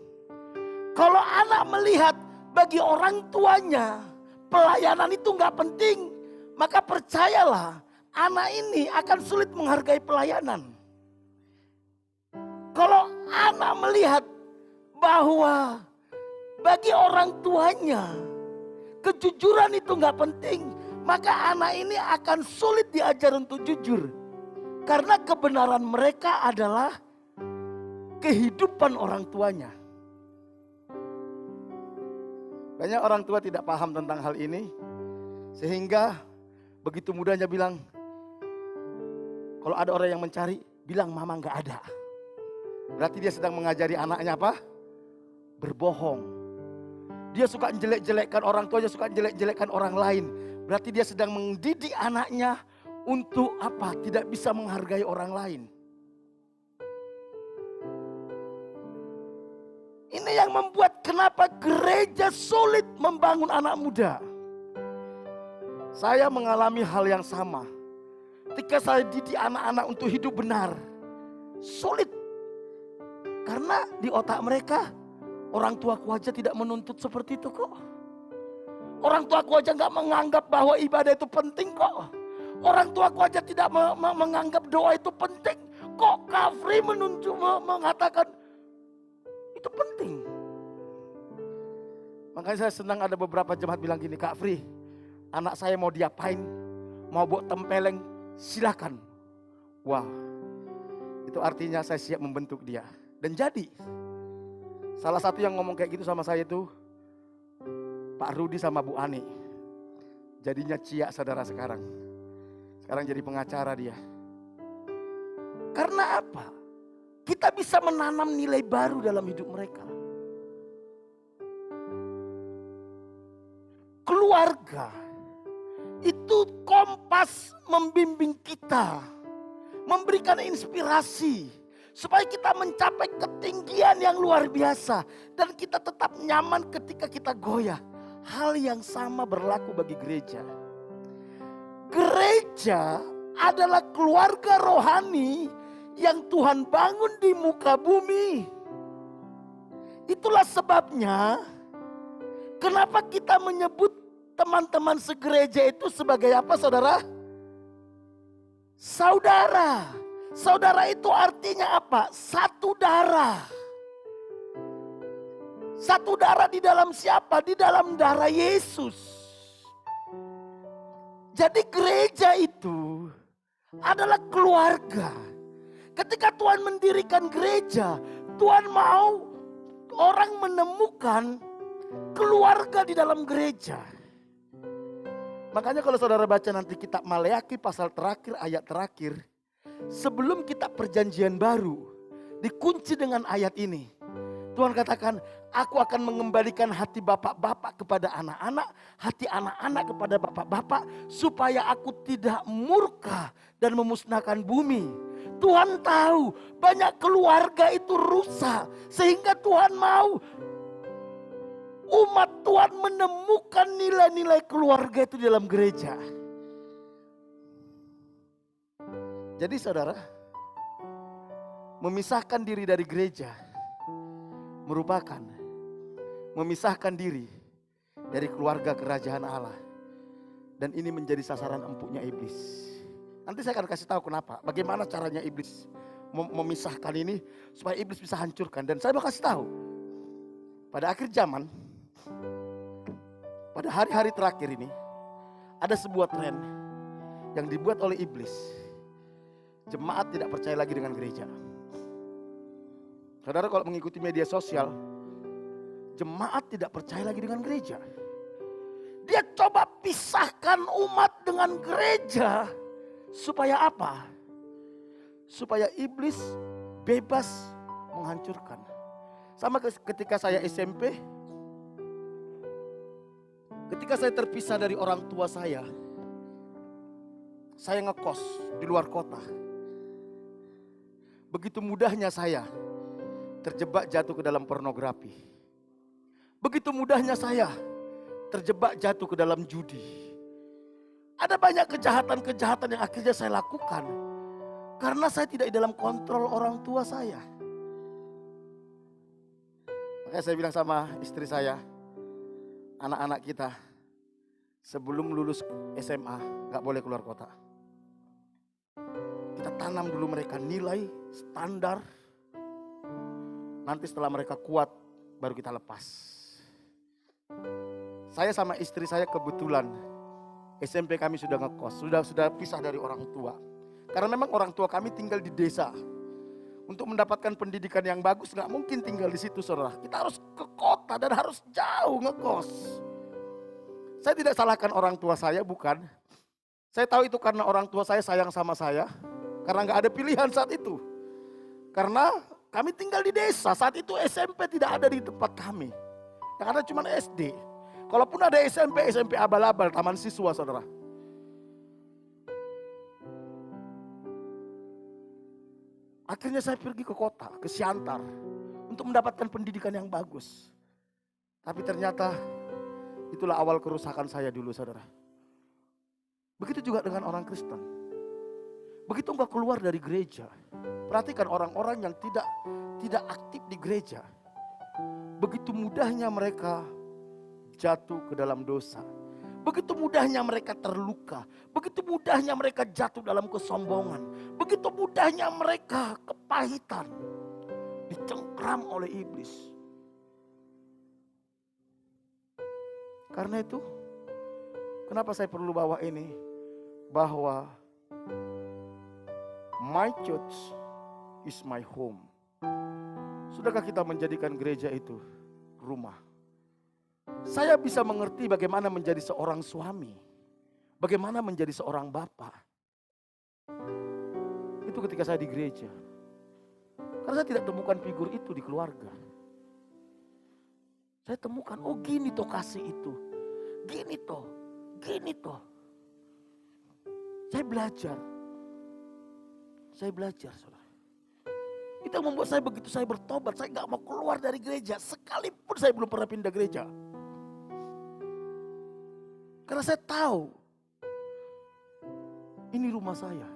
Kalau anak melihat bagi orang tuanya pelayanan itu nggak penting, maka percayalah anak ini akan sulit menghargai pelayanan. Kalau anak melihat bahwa bagi orang tuanya kejujuran itu nggak penting, maka anak ini akan sulit diajar untuk jujur. Karena kebenaran mereka adalah kehidupan orang tuanya. Banyak orang tua tidak paham tentang hal ini. Sehingga begitu mudahnya bilang, kalau ada orang yang mencari, bilang mama gak ada. Berarti dia sedang mengajari anaknya apa? Berbohong. Dia suka jelek-jelekkan orang tuanya, suka jelek-jelekkan orang lain. Berarti dia sedang mendidik anaknya untuk apa? Tidak bisa menghargai orang lain. Ini yang membuat kenapa gereja sulit membangun anak muda. Saya mengalami hal yang sama. Ketika saya didik anak-anak untuk hidup benar, sulit. Karena di otak mereka, orang tuaku aja tidak menuntut seperti itu kok. Orang tuaku aja gak menganggap bahwa ibadah itu penting kok. Orang tuaku aja tidak menganggap doa itu penting. Kok Kak Fri mengatakan itu penting. Makanya saya senang ada beberapa jemaat bilang gini, Kak Fri, anak saya mau diapain, mau buat tempeleng, silakan. Wah, itu artinya saya siap membentuk dia. Dan jadi, salah satu yang ngomong kayak gitu sama saya itu Pak Rudi sama Bu Ani. Jadinya Cia saudara sekarang. Sekarang jadi pengacara dia. Karena apa? Kita bisa menanam nilai baru dalam hidup mereka. Keluarga itu kompas membimbing kita. Memberikan inspirasi. Supaya kita mencapai ketinggian yang luar biasa. Dan kita tetap nyaman ketika kita goyah. Hal yang sama berlaku bagi gereja. Gereja adalah keluarga rohani yang Tuhan bangun di muka bumi. Itulah sebabnya kenapa kita menyebut teman-teman segereja itu sebagai apa, saudara? Saudara. Saudara itu artinya apa? Satu darah. Satu darah di dalam siapa? Di dalam darah Yesus. Jadi gereja itu adalah keluarga. Ketika Tuhan mendirikan gereja, Tuhan mau orang menemukan keluarga di dalam gereja. Makanya kalau saudara baca nanti kitab Maleakhi pasal terakhir, ayat terakhir. Sebelum kitab perjanjian baru, dikunci dengan ayat ini. Tuhan katakan, aku akan mengembalikan hati bapak-bapak kepada anak-anak, hati anak-anak kepada bapak-bapak, supaya aku tidak murka dan memusnahkan bumi. Tuhan tahu banyak keluarga itu rusak, sehingga Tuhan mau umat Tuhan menemukan nilai-nilai keluarga itu di dalam gereja. Jadi saudara, memisahkan diri dari gereja merupakan memisahkan diri dari keluarga kerajaan Allah. Dan ini menjadi sasaran empuknya iblis. Nanti saya akan kasih tahu kenapa. Bagaimana caranya iblis memisahkan ini supaya iblis bisa hancurkan. Dan saya mau kasih tahu. Pada akhir zaman, pada hari-hari terakhir ini, ada sebuah tren yang dibuat oleh iblis. Jemaat tidak percaya lagi dengan gereja. Saudara kalau mengikuti media sosial, jemaat tidak percaya lagi dengan gereja. Dia coba pisahkan umat dengan gereja. Supaya apa? Supaya iblis bebas menghancurkan. Sama ketika saya SMP, ketika saya terpisah dari orang tua saya ngekos di luar kota. Begitu mudahnya saya terjebak jatuh ke dalam pornografi. Begitu mudahnya saya terjebak jatuh ke dalam judi. Ada banyak kejahatan-kejahatan yang akhirnya saya lakukan. Karena saya tidak di dalam kontrol orang tua saya. Makanya saya bilang sama istri saya, anak-anak kita sebelum lulus SMA gak boleh keluar kota. Kita tanam dulu mereka nilai, standar. Nanti setelah mereka kuat baru kita lepas. Saya sama istri saya kebetulan SMP kami sudah ngekos, sudah pisah dari orang tua. Karena memang orang tua kami tinggal di desa. Untuk mendapatkan pendidikan yang bagus gak mungkin tinggal di situ, saudara. Kita harus ke kota dan harus jauh ngekos. Saya tidak salahkan orang tua saya, bukan. Saya tahu itu karena orang tua saya sayang sama saya. Karena gak ada pilihan saat itu. Karena kami tinggal di desa, saat itu SMP tidak ada di tempat kami. Yang ada cuma SD. Kalaupun ada SMP abal-abal, taman siswa, saudara. Akhirnya saya pergi ke kota, ke Siantar. Untuk mendapatkan pendidikan yang bagus. Tapi ternyata itulah awal kerusakan saya dulu, saudara. Begitu juga dengan orang Kristen. Begitu engkau keluar dari gereja. Perhatikan orang-orang yang tidak aktif di gereja. Begitu mudahnya mereka jatuh ke dalam dosa. Begitu mudahnya mereka terluka. Begitu mudahnya mereka jatuh dalam kesombongan. Begitu mudahnya mereka kepahitan. Dicengkram oleh iblis. Karena itu, kenapa saya perlu bawa ini? Bahwa my church is my home. Sudahkah kita menjadikan gereja itu rumah? Saya bisa mengerti bagaimana menjadi seorang suami. Bagaimana menjadi seorang bapak. Itu ketika saya di gereja. Karena saya tidak temukan figur itu di keluarga. Saya temukan, oh gini toh kasih itu. Gini toh. Saya belajar. Saudara. Itu yang membuat saya begitu saya bertobat. Saya gak mau keluar dari gereja. Sekalipun saya belum pernah pindah gereja. Karena saya tahu. Ini rumah saya.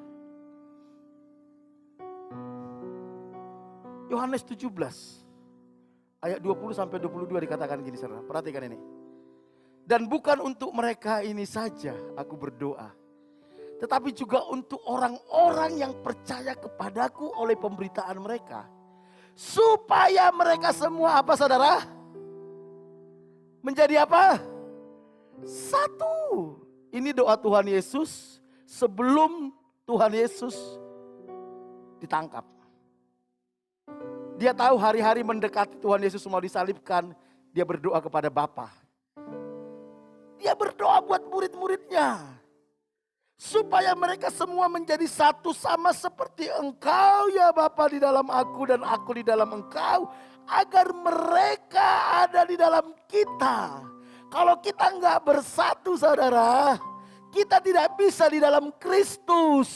Yohanes 17. Ayat 20 sampai 22 dikatakan gini, saudara. Perhatikan ini. Dan bukan untuk mereka ini saja aku berdoa. Tetapi juga untuk orang-orang yang percaya kepadaku oleh pemberitaan mereka. Supaya mereka semua apa, saudara? Menjadi apa? Satu. Ini doa Tuhan Yesus sebelum Tuhan Yesus ditangkap. Dia tahu hari-hari mendekati Tuhan Yesus mau disalibkan. Dia berdoa kepada Bapa. Dia berdoa buat murid-muridnya. Supaya mereka semua menjadi satu sama seperti Engkau ya Bapa di dalam aku dan aku di dalam Engkau. Agar mereka ada di dalam kita. Kalau kita nggak bersatu, saudara, kita tidak bisa di dalam Kristus.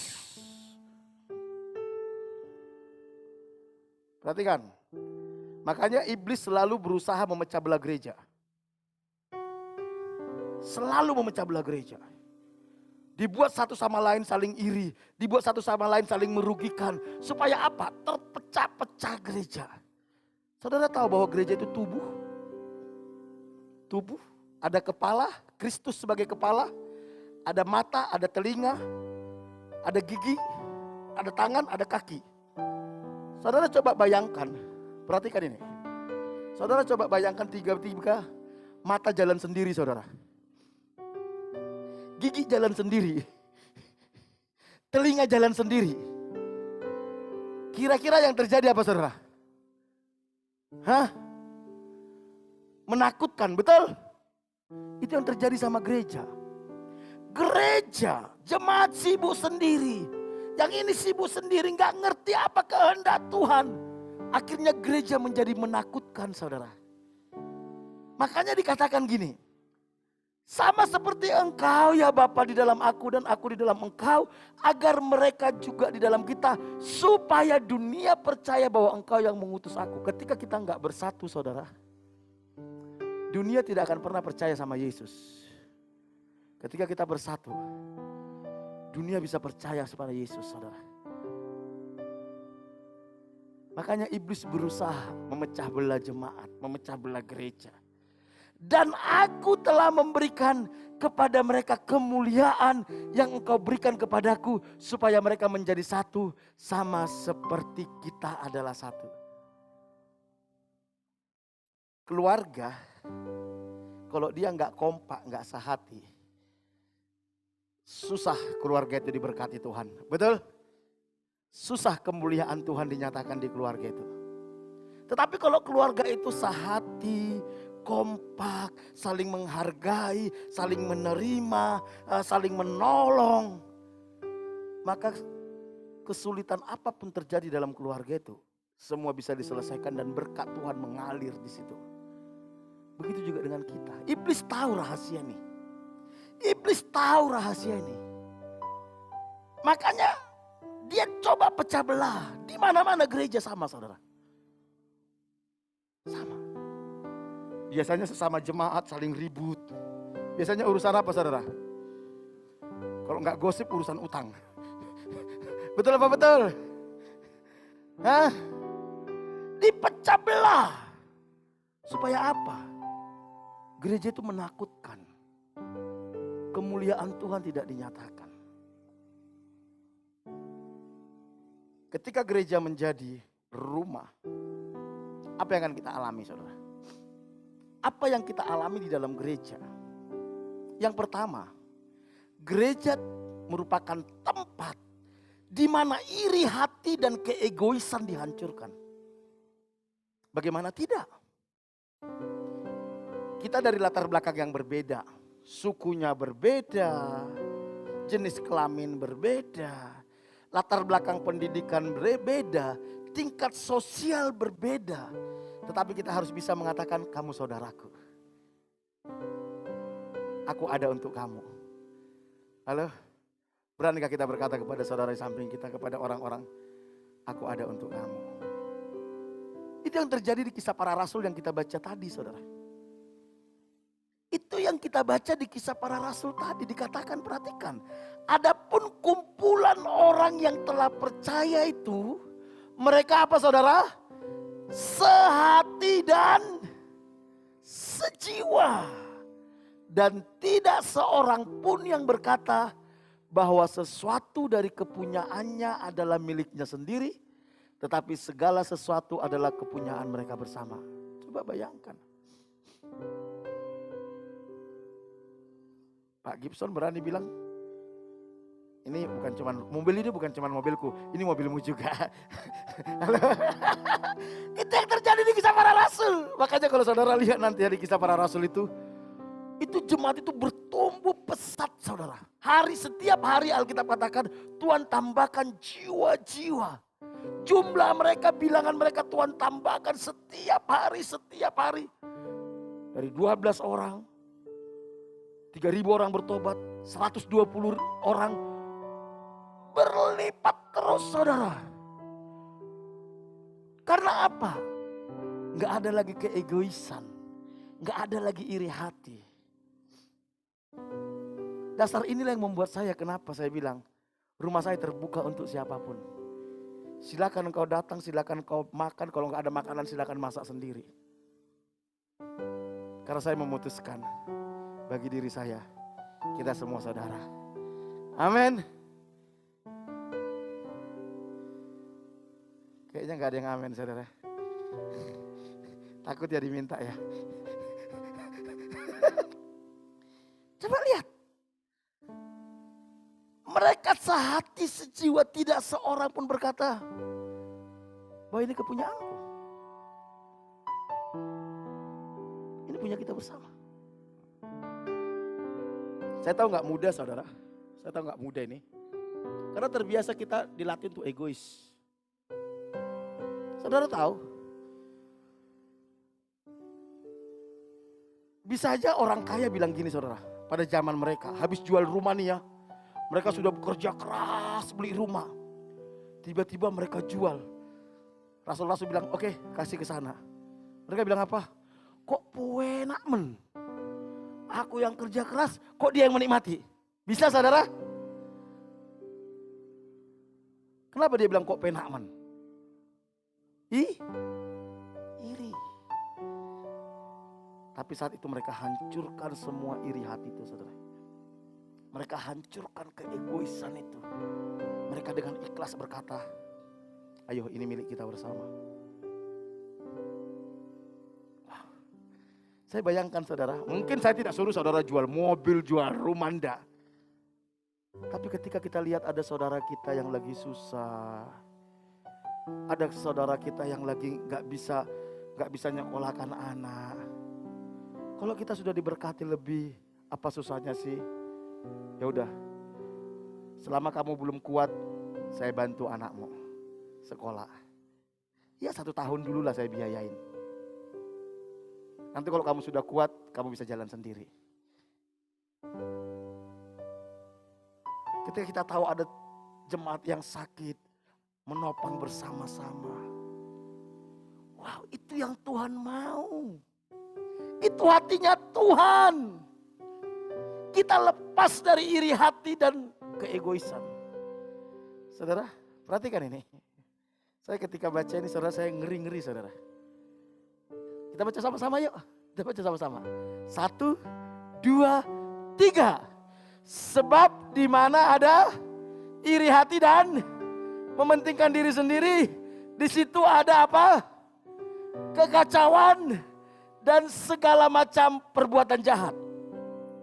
Perhatikan, makanya iblis selalu berusaha memecah belah gereja. Selalu memecah belah gereja. Dibuat satu sama lain saling iri, dibuat satu sama lain saling merugikan. Supaya apa? Terpecah-pecah gereja. Saudara tahu bahwa gereja itu tubuh? Tubuh. Ada kepala, Kristus sebagai kepala, ada mata, ada telinga, ada gigi, ada tangan, ada kaki. Saudara coba bayangkan, perhatikan ini. Saudara coba bayangkan tiga-tiga mata jalan sendiri saudara. Gigi jalan sendiri. Telinga jalan sendiri. Kira-kira yang terjadi apa saudara? Hah? Menakutkan, betul? Itu yang terjadi sama gereja. Gereja, jemaat sibuk sendiri. Yang ini sibuk sendiri, gak ngerti apa kehendak Tuhan. Akhirnya gereja menjadi menakutkan saudara. Makanya dikatakan gini. Sama seperti engkau ya Bapa di dalam aku dan aku di dalam engkau. Agar mereka juga di dalam kita. Supaya dunia percaya bahwa engkau yang mengutus aku. Ketika kita gak bersatu saudara. Dunia tidak akan pernah percaya sama Yesus. Ketika kita bersatu. Dunia bisa percaya kepada Yesus saudara. Makanya iblis berusaha memecah belah jemaat. Memecah belah gereja. Dan aku telah memberikan kepada mereka kemuliaan yang engkau berikan kepadaku. Supaya mereka menjadi satu sama seperti kita adalah satu. Keluarga, kalau dia nggak kompak, nggak sehati. Susah keluarga itu diberkati Tuhan. Betul? Susah kemuliaan Tuhan dinyatakan di keluarga itu. Tetapi kalau keluarga itu sehati, kompak, saling menghargai, saling menerima, saling menolong. Maka kesulitan apapun terjadi dalam keluarga itu, semua bisa diselesaikan dan berkat Tuhan mengalir di situ. Begitu juga dengan kita. Iblis tahu rahasia ini. Iblis tahu rahasia ini. Makanya dia coba pecah belah. Di mana-mana gereja sama saudara. Sama. Biasanya sesama jemaat saling ribut. Biasanya urusan apa saudara? Kalau nggak gosip urusan utang. Betul apa betul? Hah? Dipecah belah. Supaya apa? Gereja itu menakutkan. Kemuliaan Tuhan tidak dinyatakan. Ketika gereja menjadi rumah, apa yang akan kita alami saudara? Apa yang kita alami di dalam gereja? Yang pertama, gereja merupakan tempat di mana iri hati dan keegoisan dihancurkan. Bagaimana tidak? Kita dari latar belakang yang berbeda. Sukunya berbeda, jenis kelamin berbeda, latar belakang pendidikan berbeda, tingkat sosial berbeda. Tetapi kita harus bisa mengatakan kamu saudaraku. Aku ada untuk kamu. Halo? Beranikah kita berkata kepada saudara di samping kita, kepada orang-orang, aku ada untuk kamu. Itu yang terjadi di Kisah Para Rasul yang kita baca tadi saudara. Itu yang kita baca di Kisah Para Rasul tadi, dikatakan, perhatikan. Adapun kumpulan orang yang telah percaya itu, mereka apa saudara? Sehati dan sejiwa. Dan tidak seorang pun yang berkata bahwa sesuatu dari kepunyaannya adalah miliknya sendiri. Tetapi segala sesuatu adalah kepunyaan mereka bersama. Coba bayangkan. Pak Gibson berani bilang, ini bukan cuman mobil ini bukan cuman mobilku, ini mobilmu juga. Itu yang terjadi di Kisah Para Rasul. Makanya kalau saudara lihat nanti di Kisah Para Rasul itu jemaat itu bertumbuh pesat saudara. Setiap hari Alkitab katakan Tuhan tambahkan jiwa-jiwa. Jumlah mereka, bilangan mereka Tuhan tambahkan setiap hari. Dari 12 orang. 3.000 orang bertobat, 120 orang berlipat terus saudara. Karena apa? Gak ada lagi keegoisan, gak ada lagi iri hati. Dasar inilah yang membuat saya, kenapa saya bilang, rumah saya terbuka untuk siapapun. Silakan engkau datang, silakan engkau makan, kalau gak ada makanan silakan masak sendiri. Karena saya memutuskan, bagi diri saya, kita semua saudara. Amin. Kayaknya gak ada yang amin, saudara. Takut ya diminta ya. Coba lihat. Mereka sehati sejiwa, tidak seorang pun berkata bahwa ini kepunyaanku. Ini punya kita bersama. Saya tahu gak mudah, saudara. Saya tahu gak mudah ini. Karena terbiasa kita dilatih untuk egois. Saudara tahu, bisa aja orang kaya bilang gini, saudara. Pada zaman mereka, habis jual rumah nih ya. Mereka sudah bekerja keras beli rumah. Tiba-tiba mereka jual. Rasul-rasul bilang, oke, kasih ke sana. Mereka bilang apa? Kok puenak men? Aku yang kerja keras, kok dia yang menikmati? Bisa, saudara? Kenapa dia bilang kok penak men? Iri. Tapi saat itu mereka hancurkan semua iri hati itu, saudara. Mereka hancurkan keegoisan itu. Mereka dengan ikhlas berkata, ayo ini milik kita bersama. Wow. Saya bayangkan, saudara, mungkin saya tidak suruh saudara jual mobil, jual rumah, enggak. Tapi ketika kita lihat ada saudara kita yang lagi susah, ada saudara kita yang lagi gak bisa nyekolahkan anak. Kalau kita sudah diberkati lebih, apa susahnya sih? Ya udah, selama kamu belum kuat, saya bantu anakmu sekolah. Ya 1 tahun dulu lah saya biayain. Nanti kalau kamu sudah kuat, kamu bisa jalan sendiri. Ketika kita tahu ada jemaat yang sakit, menopang bersama-sama. Wow, itu yang Tuhan mau. Itu hatinya Tuhan. Kita lepas dari iri hati dan keegoisan. Saudara, perhatikan ini. Saya ketika baca ini, saudara, saya ngeri-ngeri, saudara. Kita baca sama-sama yuk. Kita baca sama-sama. 1, 2, 3. Sebab di mana ada iri hati dan mementingkan diri sendiri, di situ ada apa? Kekacauan dan segala macam perbuatan jahat.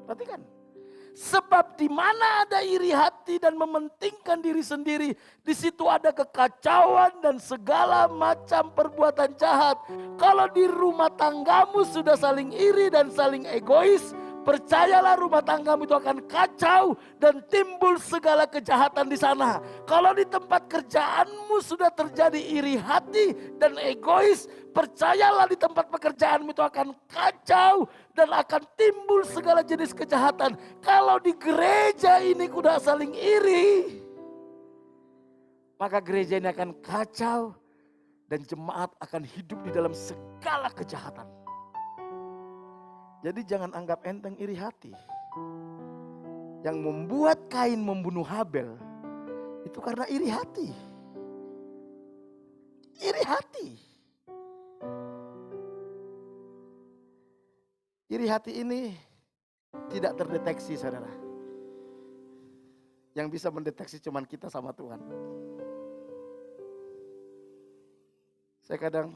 Perhatikan. Sebab di mana ada iri hati dan mementingkan diri sendiri, di situ ada kekacauan dan segala macam perbuatan jahat. Kalau di rumah tanggamu sudah saling iri dan saling egois, percayalah rumah tanggamu itu akan kacau dan timbul segala kejahatan di sana. Kalau di tempat kerjaanmu sudah terjadi iri hati dan egois, percayalah di tempat pekerjaanmu itu akan kacau dan akan timbul segala jenis kejahatan. Kalau di gereja ini sudah saling iri, maka gereja ini akan kacau dan jemaat akan hidup di dalam segala kejahatan. Jadi jangan anggap enteng iri hati. Yang membuat Kain membunuh Habel itu karena iri hati. Iri hati. Iri hati ini tidak terdeteksi, saudara. Yang bisa mendeteksi cuma kita sama Tuhan. Saya kadang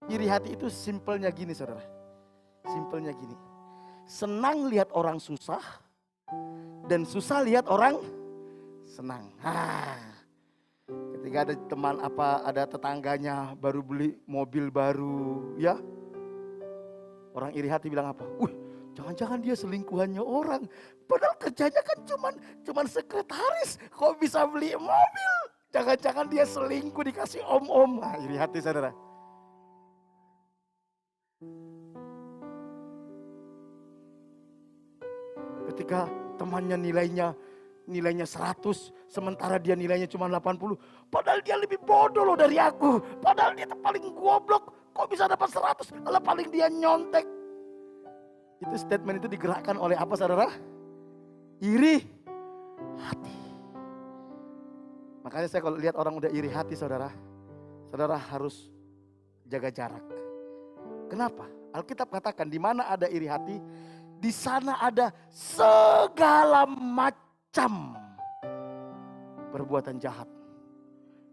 iri hati itu simpelnya gini, saudara. Simpelnya gini. Senang lihat orang susah dan susah lihat orang senang. Ketika ada teman ada tetangganya baru beli mobil baru, ya. Orang iri hati bilang apa? Jangan-jangan dia selingkuhannya orang. Padahal kerjanya kan cuman sekretaris. Kok bisa beli mobil? Jangan-jangan dia selingkuh dikasih om-om. Iri hati, saudara. Ketika temannya nilainya 100, sementara dia nilainya cuma 80. Padahal dia lebih bodoh loh dari aku. Padahal dia paling goblok. Kok bisa dapat 100? Kalau paling dia nyontek. Itu statement itu digerakkan oleh apa, saudara? Iri hati. Makanya saya kalau lihat orang udah iri hati, saudara harus jaga jarak. Kenapa? Alkitab katakan di mana ada iri hati, di sana ada segala macam perbuatan jahat.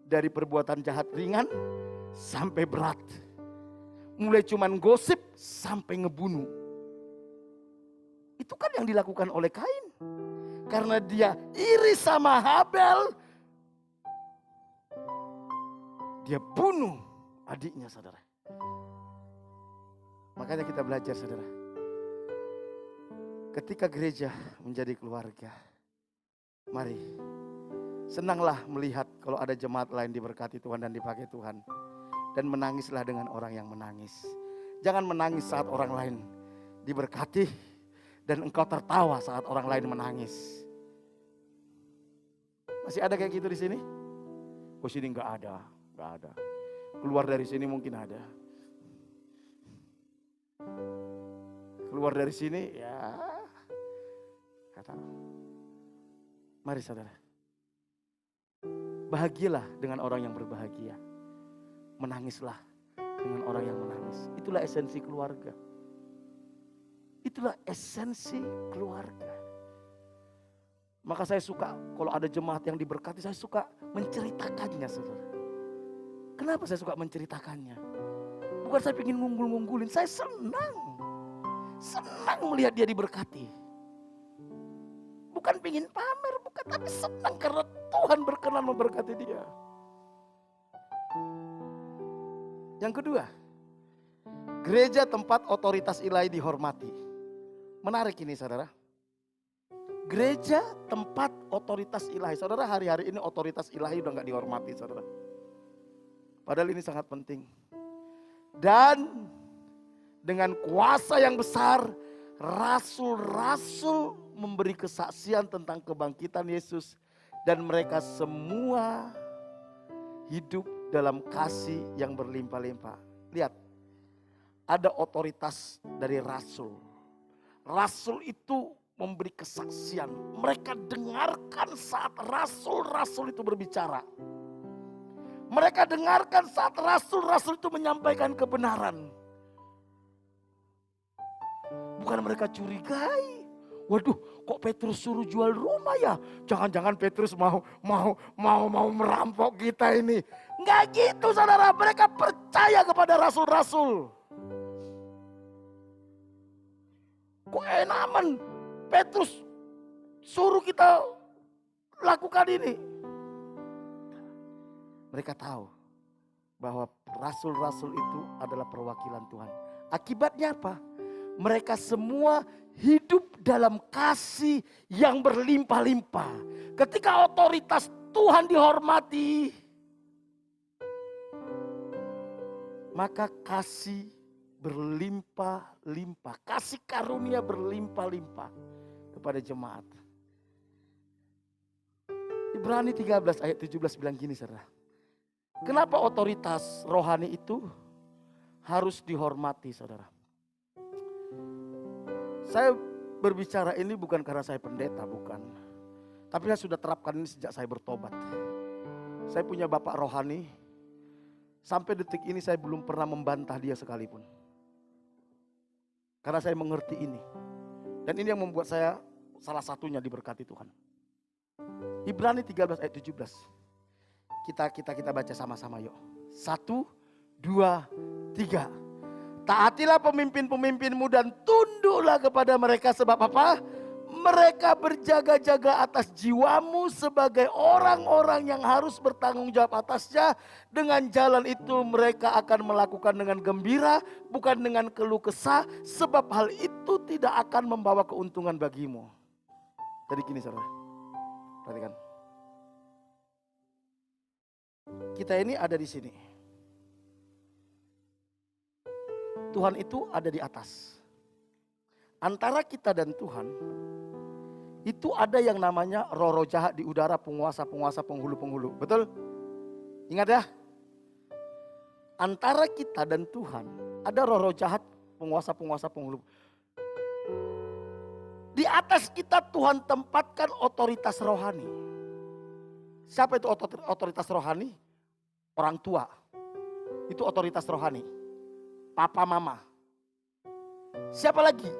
Dari perbuatan jahat ringan sampai berat. Mulai cuman gosip sampai ngebunuh. Itu kan yang dilakukan oleh Kain. Karena dia iri sama Habel, dia bunuh adiknya, saudara. Makanya kita belajar, saudara. Ketika gereja menjadi keluarga, mari senanglah melihat kalau ada jemaat lain diberkati Tuhan dan dipakai Tuhan. Dan menangislah dengan orang yang menangis. Jangan menangis saat orang lain diberkati dan engkau tertawa saat orang lain menangis. Masih ada kayak gitu di sini? Oh, sini enggak ada. Keluar dari sini mungkin ada. Keluar dari sini ya kata. Mari saudara. Bahagialah dengan orang yang berbahagia. Menangislah dengan orang yang menangis. Itulah esensi keluarga. Itulah esensi keluarga. Maka saya suka kalau ada jemaat yang diberkati, saya suka menceritakannya, saudara. Kenapa saya suka menceritakannya? Bukan saya ingin ngunggul-ngunggulin, saya senang. Senang melihat dia diberkati. Bukan ingin pamer, bukan, tapi senang karena Tuhan berkenan memberkati dia. Yang kedua, gereja tempat otoritas ilahi dihormati. Menarik ini, saudara. Gereja tempat otoritas ilahi. Saudara, hari-hari ini otoritas ilahi udah gak dihormati, saudara. Padahal ini sangat penting. Dan dengan kuasa yang besar, rasul-rasul memberi kesaksian tentang kebangkitan Yesus. Dan mereka semua hidup dalam kasih yang berlimpah-limpah. Lihat, ada otoritas dari rasul. Rasul itu memberi kesaksian. Mereka dengarkan saat rasul-rasul itu berbicara. Mereka dengarkan saat rasul-rasul itu menyampaikan kebenaran. Bukan mereka curigai. Waduh, kok Petrus suruh jual rumah ya? Jangan-jangan Petrus mau merampok kita ini. Enggak gitu, saudara. Mereka percaya kepada rasul-rasul. Kok enaman Petrus suruh kita lakukan ini. Mereka tahu bahwa rasul-rasul itu adalah perwakilan Tuhan. Akibatnya apa? Mereka semua hidup dalam kasih yang berlimpah-limpah. Ketika otoritas Tuhan dihormati, maka kasih berlimpah-limpah. Kasih karunia berlimpah-limpah kepada jemaat. Ibrani 13 ayat 17 bilang gini, saudara. Kenapa otoritas rohani itu harus dihormati, saudara? Saya berbicara ini bukan karena saya pendeta, bukan. Tapi saya sudah terapkan ini sejak saya bertobat. Saya punya bapak rohani. Sampai detik ini saya belum pernah membantah dia sekalipun. Karena saya mengerti ini. Dan ini yang membuat saya salah satunya diberkati Tuhan. Ibrani 13 ayat 17. Kita baca sama-sama yuk. 1, 2, 3. Taatilah pemimpin-pemimpinmu dan tunduklah kepada mereka. Sebab apa? Mereka berjaga-jaga atas jiwamu sebagai orang-orang yang harus bertanggung jawab atasnya. Dengan jalan itu mereka akan melakukan dengan gembira, bukan dengan keluh kesah. Sebab hal itu tidak akan membawa keuntungan bagimu. Jadi gini, saudara. Perhatikan. Kita ini ada di sini. Tuhan itu ada di atas. Antara kita dan Tuhan, itu ada yang namanya roh-roh jahat di udara, penguasa-penguasa, penghulu-penghulu. Betul? Ingat ya? Antara kita dan Tuhan, ada roh-roh jahat, penguasa-penguasa, penghulu. Di atas kita Tuhan tempatkan otoritas rohani. Siapa itu otoritas rohani? Orang tua. Itu otoritas rohani. Papa, mama. Siapa lagi?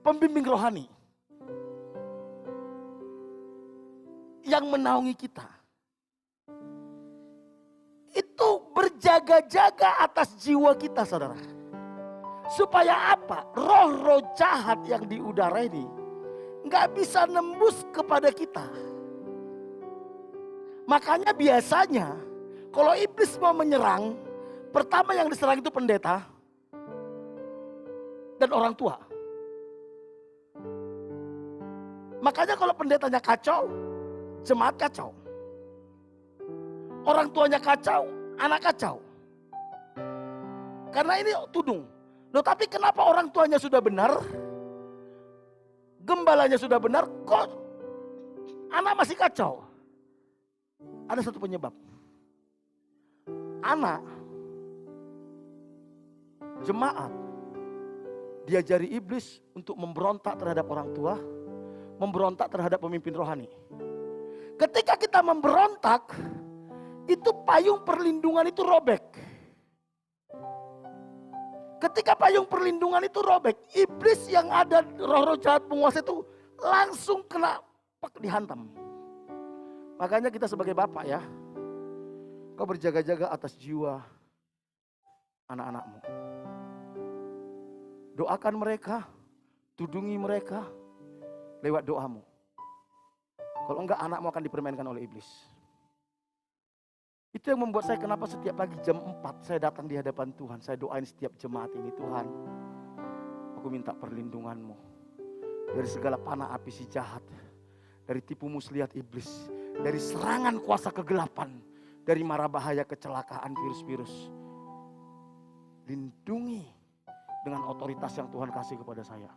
Pembimbing rohani. Yang menaungi kita. berjaga-jaga atas jiwa kita, saudara. Supaya apa? Roh-roh jahat yang di udara ini nggak bisa nembus kepada kita. Makanya biasanya kalau iblis mau menyerang, pertama yang diserang itu pendeta dan orang tua. Makanya kalau pendetanya kacau, jemaat kacau. Orang tuanya kacau, anak kacau. Karena ini tudung. Loh, tapi kenapa orang tuanya sudah benar, gembalanya sudah benar, kok anak masih kacau? Ada satu penyebab. Anak, jemaat, diajari iblis untuk memberontak terhadap orang tua, memberontak terhadap pemimpin rohani. Ketika kita memberontak, itu payung perlindungan itu robek. Ketika payung perlindungan itu robek, iblis yang ada, roh-roh jahat penguasa itu langsung kena dihantam. Makanya kita sebagai bapak ya, kau berjaga-jaga atas jiwa anak-anakmu. Doakan mereka, tudungi mereka lewat doamu. Kalau enggak, anakmu akan dipermainkan oleh iblis. Itu yang membuat saya kenapa setiap pagi jam 4 saya datang di hadapan Tuhan. Saya doain setiap jemaat ini, Tuhan, aku minta perlindungan-Mu dari segala panah api si jahat, dari tipu muslihat iblis, dari serangan kuasa kegelapan, dari mara bahaya kecelakaan virus-virus. Lindungi dengan otoritas yang Tuhan kasih kepada saya.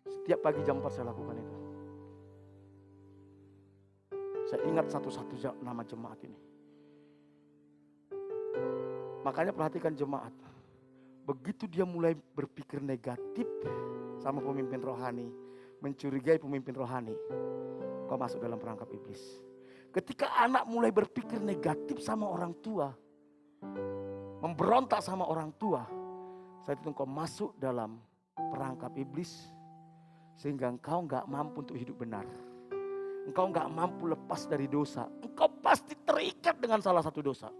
Setiap pagi jam 4 saya lakukan itu. Saya ingat satu-satu nama jemaat ini. Makanya perhatikan jemaat. Begitu dia mulai berpikir negatif sama pemimpin rohani, mencurigai pemimpin rohani, kau masuk dalam perangkap iblis. Ketika anak mulai berpikir negatif sama orang tua, memberontak sama orang tua, saat itu engkau masuk dalam perangkap iblis, sehingga engkau gak mampu untuk hidup benar. Engkau gak mampu lepas dari dosa. Engkau pasti terikat dengan salah satu dosa.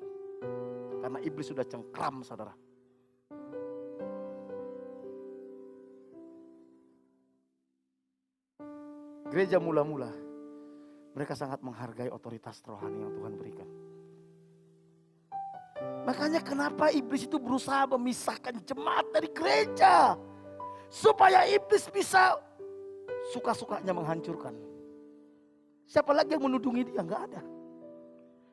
Karena iblis sudah cengkram, saudara. Gereja mula-mula, mereka sangat menghargai otoritas rohani yang Tuhan berikan. Makanya kenapa iblis itu berusaha memisahkan jemaat dari gereja. Supaya iblis bisa suka-sukanya menghancurkan. Siapa lagi yang menudungi dia? Enggak ada.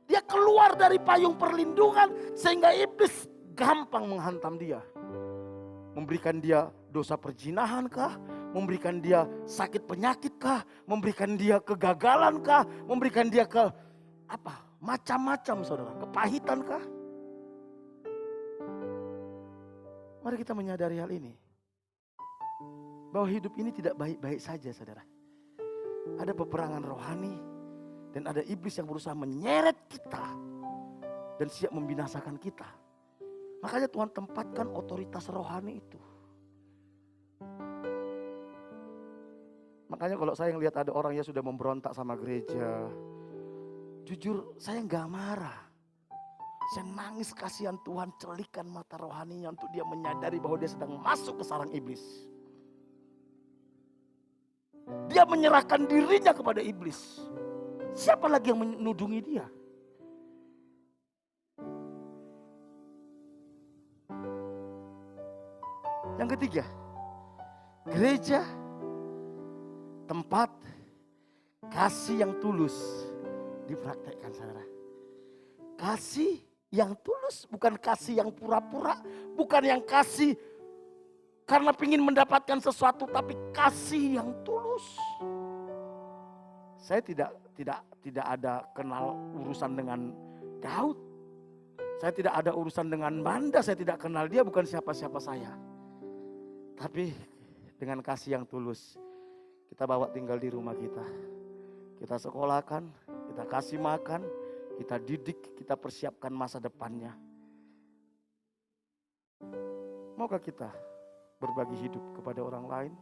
Dia keluar dari payung perlindungan sehingga iblis gampang menghantam dia. Memberikan dia dosa perzinahan kah? Memberikan dia sakit penyakit kah? Memberikan dia kegagalan kah? Memberikan dia ke apa? Macam-macam, saudara. Kepahitan kah? Mari kita menyadari hal ini. Bahwa hidup ini tidak baik-baik saja, saudara. Ada peperangan rohani dan ada iblis yang berusaha menyeret kita dan siap membinasakan kita. Makanya Tuhan tempatkan otoritas rohani itu. Makanya kalau saya ngelihat ada orang yang sudah memberontak sama gereja, jujur saya nggak marah. Saya nangis, kasihan Tuhan, celikan mata rohaninya untuk dia menyadari bahwa dia sedang masuk ke sarang iblis. Dia menyerahkan dirinya kepada iblis. Siapa lagi yang menudungi dia? Yang ketiga, gereja tempat kasih yang tulus dipraktekkan, saudara. Kasih yang tulus, bukan kasih yang pura-pura, bukan yang kasih karena ingin mendapatkan sesuatu, tapi kasih yang tulus. Saya tidak ada kenal urusan dengan Daud. Saya tidak ada urusan dengan Manda, saya tidak kenal dia, bukan siapa-siapa saya. Tapi dengan kasih yang tulus, kita bawa tinggal di rumah kita. Kita sekolahkan, kita kasih makan, kita didik, kita persiapkan masa depannya. Maukah kita berbagi hidup kepada orang lain,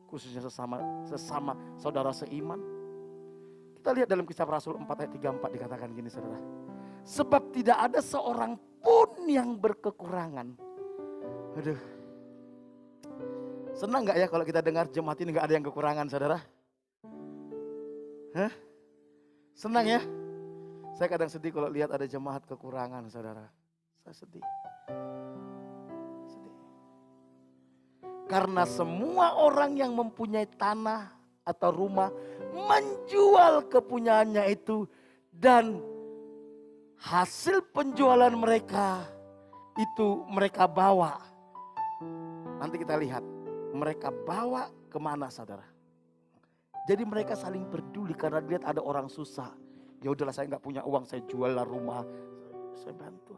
khususnya sesama saudara seiman? Kita lihat dalam Kisah Rasul 4 ayat 34 dikatakan gini, saudara. Sebab tidak ada seorang pun yang berkekurangan. Aduh. Senang gak ya kalau kita dengar jemaat ini gak ada yang kekurangan, saudara? Hah? Senang ya? Saya kadang sedih kalau lihat ada jemaat kekurangan, saudara. Saya sedih. Karena semua orang yang mempunyai tanah atau rumah menjual kepunyaannya itu, dan hasil penjualan mereka itu mereka bawa. Nanti kita lihat mereka bawa kemana, saudara. Jadi mereka saling peduli karena lihat ada orang susah. Ya udahlah, saya nggak punya uang, saya jual lah rumah, saya bantu.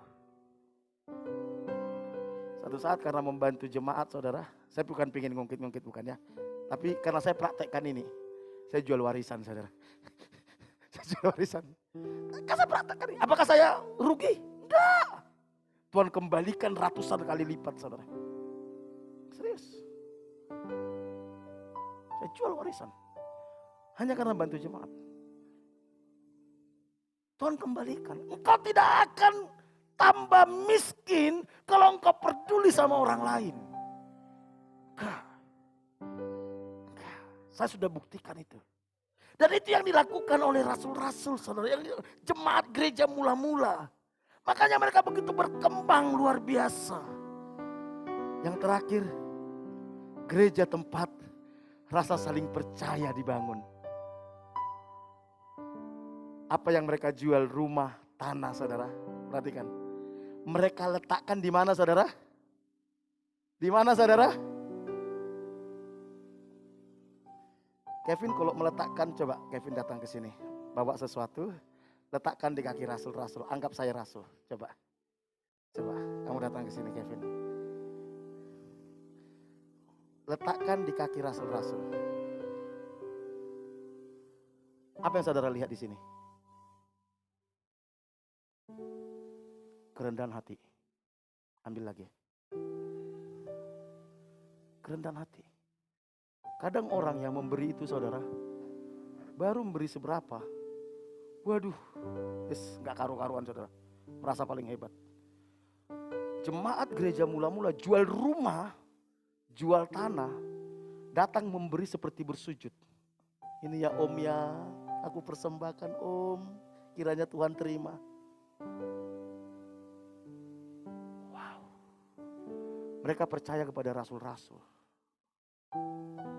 Satu saat karena membantu jemaat, saudara, saya bukan pengen ngungkit-ngungkit, bukan ya. Tapi karena saya praktekkan ini, saya jual warisan, saudara. Saya jual warisan. Kan saya praktekkan ini. Apakah saya rugi? Enggak. Tuhan kembalikan ratusan kali lipat, saudara. Serius. Saya jual warisan. Hanya karena bantu jemaat. Tuhan kembalikan. Engkau tidak akan tambah miskin kalau engkau peduli sama orang lain. Saya sudah buktikan itu. Dan itu yang dilakukan oleh rasul-rasul, saudara. Yang jemaat gereja mula-mula. Makanya mereka begitu berkembang luar biasa. Yang terakhir, gereja tempat rasa saling percaya dibangun. Apa yang mereka jual, rumah, tanah, saudara. Perhatikan. Mereka letakkan di mana, saudara? Di mana, saudara? Kevin kalau meletakkan, coba Kevin datang ke sini. Bawa sesuatu, letakkan di kaki rasul-rasul. Anggap saya rasul, coba. Coba, kamu datang ke sini, Kevin. Letakkan di kaki rasul-rasul. Apa yang saudara lihat di sini? Kerendahan hati. Ambil lagi. Kerendahan hati. Kadang orang yang memberi itu, saudara, baru memberi seberapa. Waduh, gak karu-karuan, saudara. Merasa paling hebat. Jemaat gereja mula-mula jual rumah, jual tanah, datang memberi seperti bersujud. Ini ya Om ya, aku persembahkan Om, kiranya Tuhan terima. Wow. Mereka percaya kepada rasul-rasul.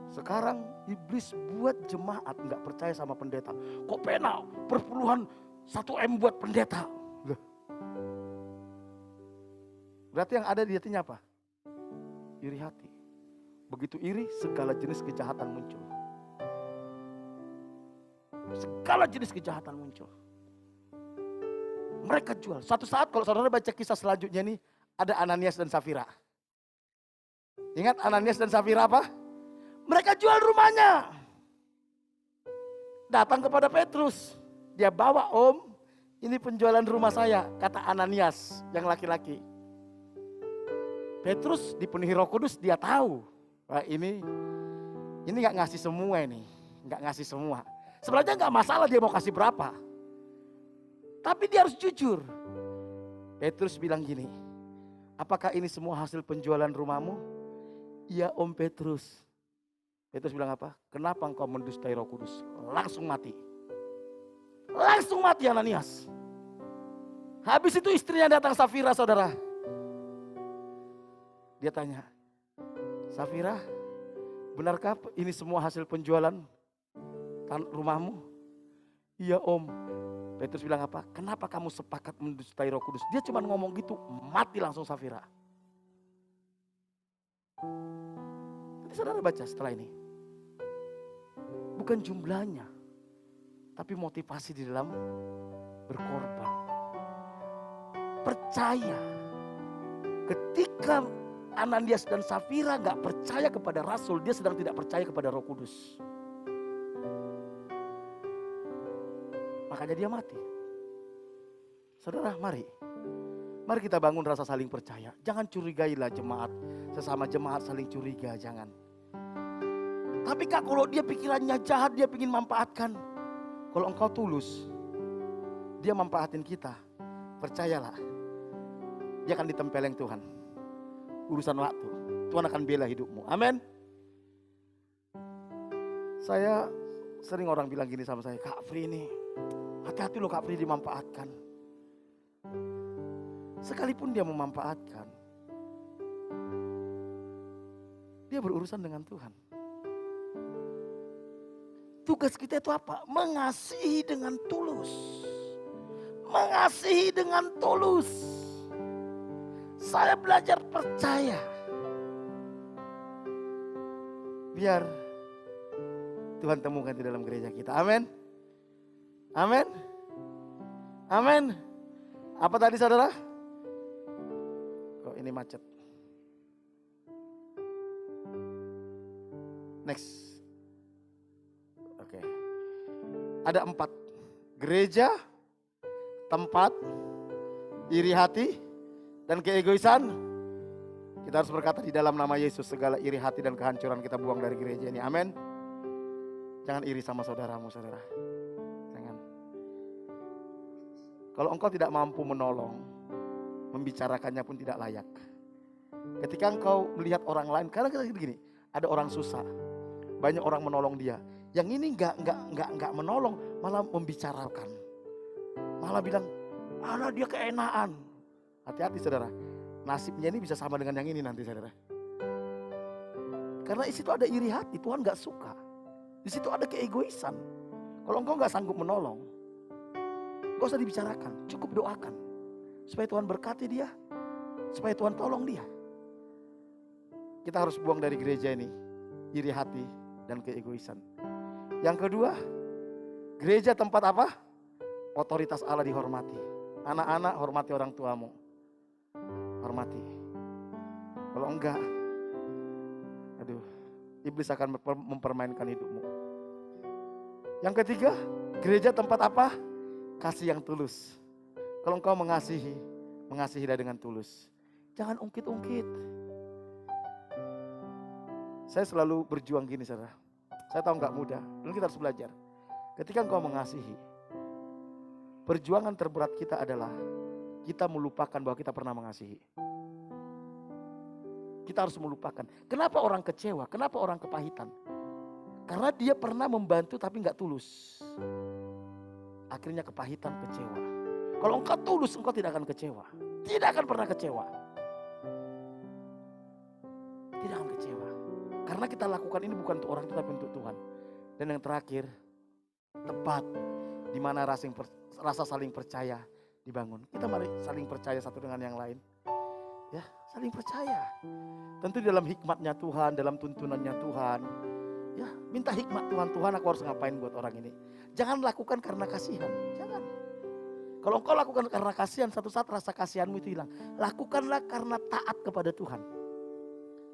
Sekarang iblis buat jemaat nggak percaya sama pendeta. Kok pena perpuluhan 1M buat pendeta. Berarti yang ada di hatinya apa? Iri hati. Begitu iri, segala jenis kejahatan muncul. Segala jenis kejahatan muncul. Mereka jual. Suatu saat kalau saudara baca kisah selanjutnya nih, ada Ananias dan Safira. Ingat Ananias dan Safira apa? Mereka jual rumahnya. Datang kepada Petrus. Dia bawa, Om, ini penjualan rumah saya, kata Ananias yang laki-laki. Petrus dipenuhi Roh Kudus, dia tahu. Wah, ini gak ngasih semua ini. Gak ngasih semua. Sebenarnya gak masalah dia mau kasih berapa. Tapi dia harus jujur. Petrus bilang gini, apakah ini semua hasil penjualan rumahmu? Iya Om Petrus. Petrus bilang apa? Kenapa engkau mendustai Roh Kudus? Langsung mati. Langsung mati Ananias. Habis itu istrinya datang, Safira, saudara. Dia tanya, Safira, benarkah ini semua hasil penjualan rumahmu? Iya Om. Petrus bilang apa? Kenapa kamu sepakat mendustai Roh Kudus? Dia cuma ngomong gitu, mati langsung Safira. Nanti saudara baca setelah ini. Bukan jumlahnya, tapi motivasi di dalam berkorban. Percaya. Ketika Ananias dan Safira gak percaya kepada Rasul, dia sedang tidak percaya kepada Roh Kudus. Makanya dia mati. Saudara, mari kita bangun rasa saling percaya. Jangan curigailah jemaat, sesama jemaat saling curiga, jangan. Tapi Kak, kalau dia pikirannya jahat, dia ingin manfaatkan. Kalau engkau tulus, dia manfaatin kita. percayalah, dia akan ditempeleng Tuhan. Urusan waktu, Tuhan akan bela hidupmu. Amin. Saya sering orang bilang gini sama saya, Kak Fri ini, hati-hati loh Kak Fri dimanfaatkan. Sekalipun dia memanfaatkan, dia berurusan dengan Tuhan. Tugas kita itu apa? Mengasihi dengan tulus. Mengasihi dengan tulus. Saya belajar percaya. Biar Tuhan temukan di dalam gereja kita. Amin. Amin. Amin. Apa tadi saudara? Kok ini macet? Next. Oke. Ada 4. Gereja, tempat, iri hati, dan keegoisan. Kita harus berkata di dalam nama Yesus, segala iri hati dan kehancuran kita buang dari gereja ini. Amin. Jangan iri sama saudaramu, saudara. Jangan. Kalau engkau tidak mampu menolong, membicarakannya pun tidak layak. Ketika engkau melihat orang lain, karena kita begini, ada orang susah, banyak orang menolong dia. Yang ini enggak menolong, malah membicarakan. Malah bilang, "Ala dia keenaan." Hati-hati saudara. Nasibnya ini bisa sama dengan yang ini nanti saudara. Karena di situ ada iri hati, Tuhan enggak suka. Di situ ada keegoisan. Kalau engkau enggak sanggup menolong, enggak usah dibicarakan, cukup doakan. Supaya Tuhan berkati dia, supaya Tuhan tolong dia. Kita harus buang dari gereja ini iri hati dan keegoisan. Yang kedua, gereja tempat apa? Otoritas Allah dihormati. Anak-anak, hormati orang tuamu. Hormati. Kalau enggak, aduh, iblis akan mempermainkan hidupmu. Yang ketiga, gereja tempat apa? Kasih yang tulus. Kalau engkau mengasihilah dengan tulus. Jangan ungkit-ungkit. Saya selalu berjuang gini saudara. Saya tahu enggak mudah, dan kita harus belajar. Ketika engkau mengasihi, perjuangan terberat kita adalah kita melupakan bahwa kita pernah mengasihi. Kita harus melupakan. Kenapa orang kecewa? Kenapa orang kepahitan? Karena dia pernah membantu tapi enggak tulus. Akhirnya kepahitan, kecewa. Kalau engkau tulus, engkau tidak akan kecewa. Tidak akan pernah kecewa. Tidak akan kecewa. Karena kita lakukan ini bukan untuk orang tapi untuk Tuhan. Dan yang terakhir, tempat di mana rasa saling percaya dibangun. Kita mari saling percaya satu dengan yang lain. Ya, saling percaya. Tentu dalam hikmatnya Tuhan, dalam tuntunannya Tuhan. Ya, minta hikmat Tuhan. Tuhan, aku harus ngapain buat orang ini. Jangan lakukan karena kasihan. Jangan. Kalau engkau lakukan karena kasihan, satu saat rasa kasihanmu itu hilang. Lakukanlah karena taat kepada Tuhan.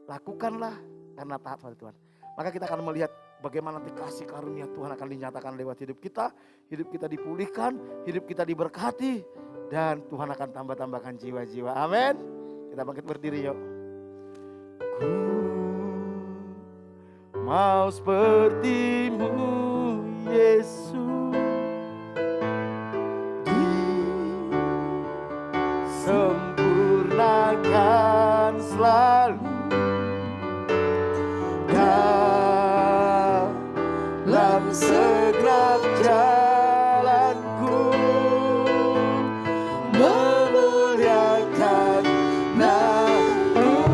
Lakukanlah karena taat kepada Tuhan. Maka kita akan melihat bagaimana nanti kasih karunia Tuhan akan dinyatakan lewat hidup kita. Hidup kita dipulihkan, hidup kita diberkati. Dan Tuhan akan tambah-tambahkan jiwa-jiwa. Amin. Kita bangkit berdiri yuk. Ku mau seperti-Mu Yesus, disempurnakan selalu dalam segenap jalanku, memuliakan nama-Mu.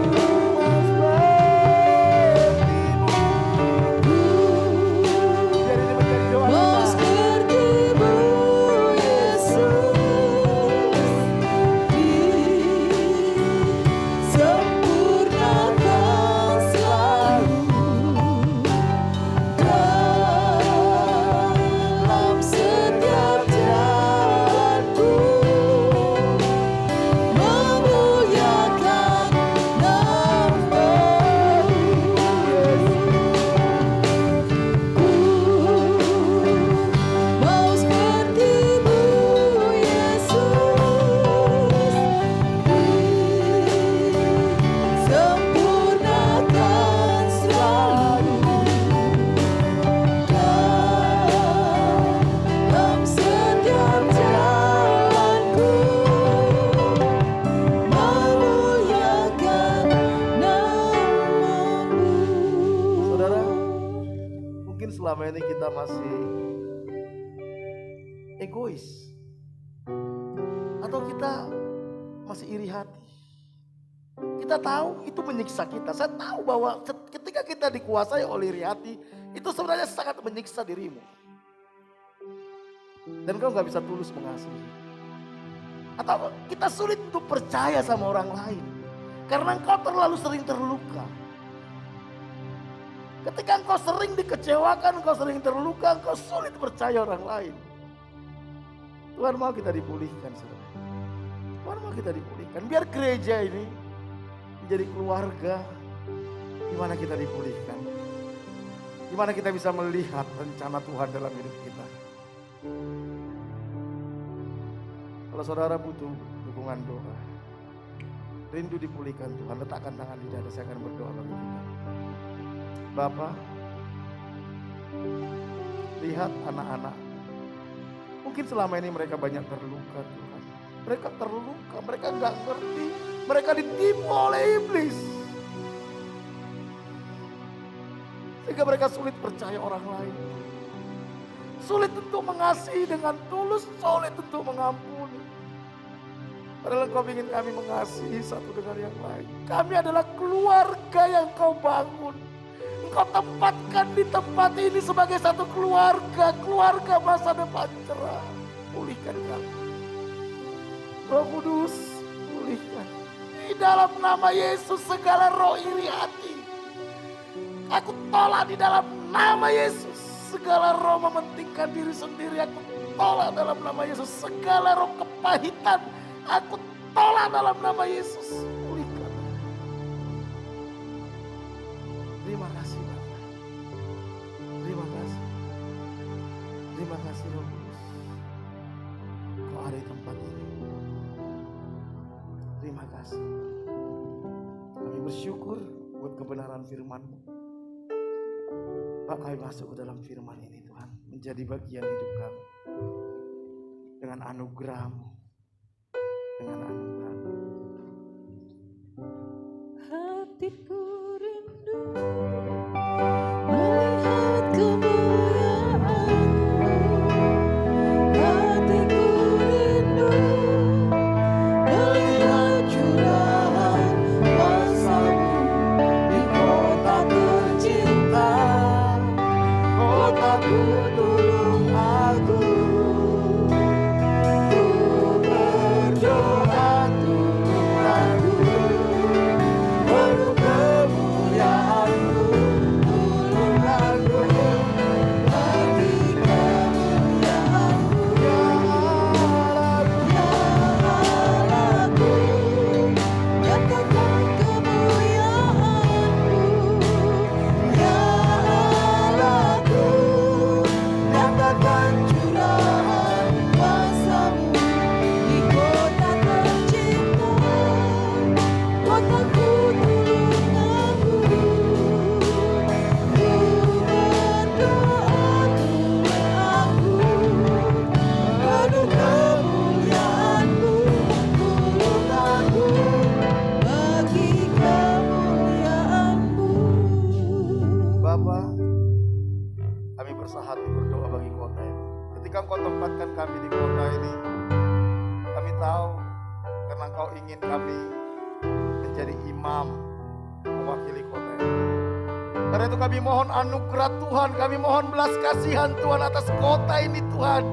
Biar ini menjadi doa kita. masih egois, atau kita masih iri hati. Kita tahu itu menyiksa kita. Saya tahu bahwa ketika kita dikuasai oleh iri hati, itu sebenarnya sangat menyiksa dirimu. Dan kau gak bisa tulus mengasihi. Atau kita sulit untuk percaya sama orang lain, karena engkau terlalu sering terluka. Ketika engkau sering dikecewakan, engkau sering terluka, engkau sulit percaya orang lain. Tuhan mau kita dipulihkan, saudara. Tuhan mau kita dipulihkan. Biar gereja ini menjadi keluarga di mana kita dipulihkan. Di mana kita bisa melihat rencana Tuhan dalam hidup kita. Kalau saudara butuh dukungan doa, rindu dipulihkan Tuhan, letakkan tangan di dada, saya akan berdoa bagi kita. Bapa, lihat anak-anak. Mungkin selama ini mereka banyak terluka Tuhan. Mereka terluka, mereka gak ngerti. Mereka ditipu oleh iblis. Sehingga mereka sulit percaya orang lain. Sulit untuk mengasihi dengan tulus, sulit untuk mengampuni. Padahal Engkau ingin kami mengasihi satu dengan yang lain. Kami adalah keluarga yang Kau bangun. Engkau tempatkan di tempat ini sebagai satu keluarga. Keluarga masa depan cerah. Pulihkan kami. Roh Kudus, pulihkan. Di dalam nama Yesus segala roh iri hati. Aku tolak di dalam nama Yesus. Segala roh mementingkan diri sendiri. Aku tolak dalam nama Yesus. Segala roh kepahitan. Aku tolak dalam nama Yesus. Pulihkan. Terima kasih Bapak. Terima kasih. Terima kasih Roh Kudus. Kau ada di tempat ini. Terima kasih. Kami bersyukur buat kebenaran firman-Mu. Pak, kami masuk ke dalam firman ini Tuhan. Menjadi bagian hidup kami. Dengan anugerah-Mu. Dengan anugerah-Mu. Hatiku rindu melihat kemuliaan-Mu. Hatiku rindu melihat curahan kuasa-Mu di kota tercinta. Kotaku tulung aku. Ku berdoa Tuhanku, penuh kemuliaan-Mu, tulung aku, bagi kemuliaan-Mu. Ya Allahku, nyatakan kemuliaan-Mu. Ya Allahku, nyatakan curahan kuasa-Mu di kota tercinta. Kotaku tulung aku. Ku berdoa tulung aku, penuh kemuliaan-Mu, tulung aku, bagi kemuliaan-Mu. Bapa, kami bersahati berdoa bagi kota ini. Ketika Engkau tempatkan kami di kota ini, kami tahu karena Engkau ingin kami menjadi imam mewakili kota ini. Karena itu kami mohon anugerah Tuhan, kami mohon belas kasihan Tuhan atas kota ini Tuhan.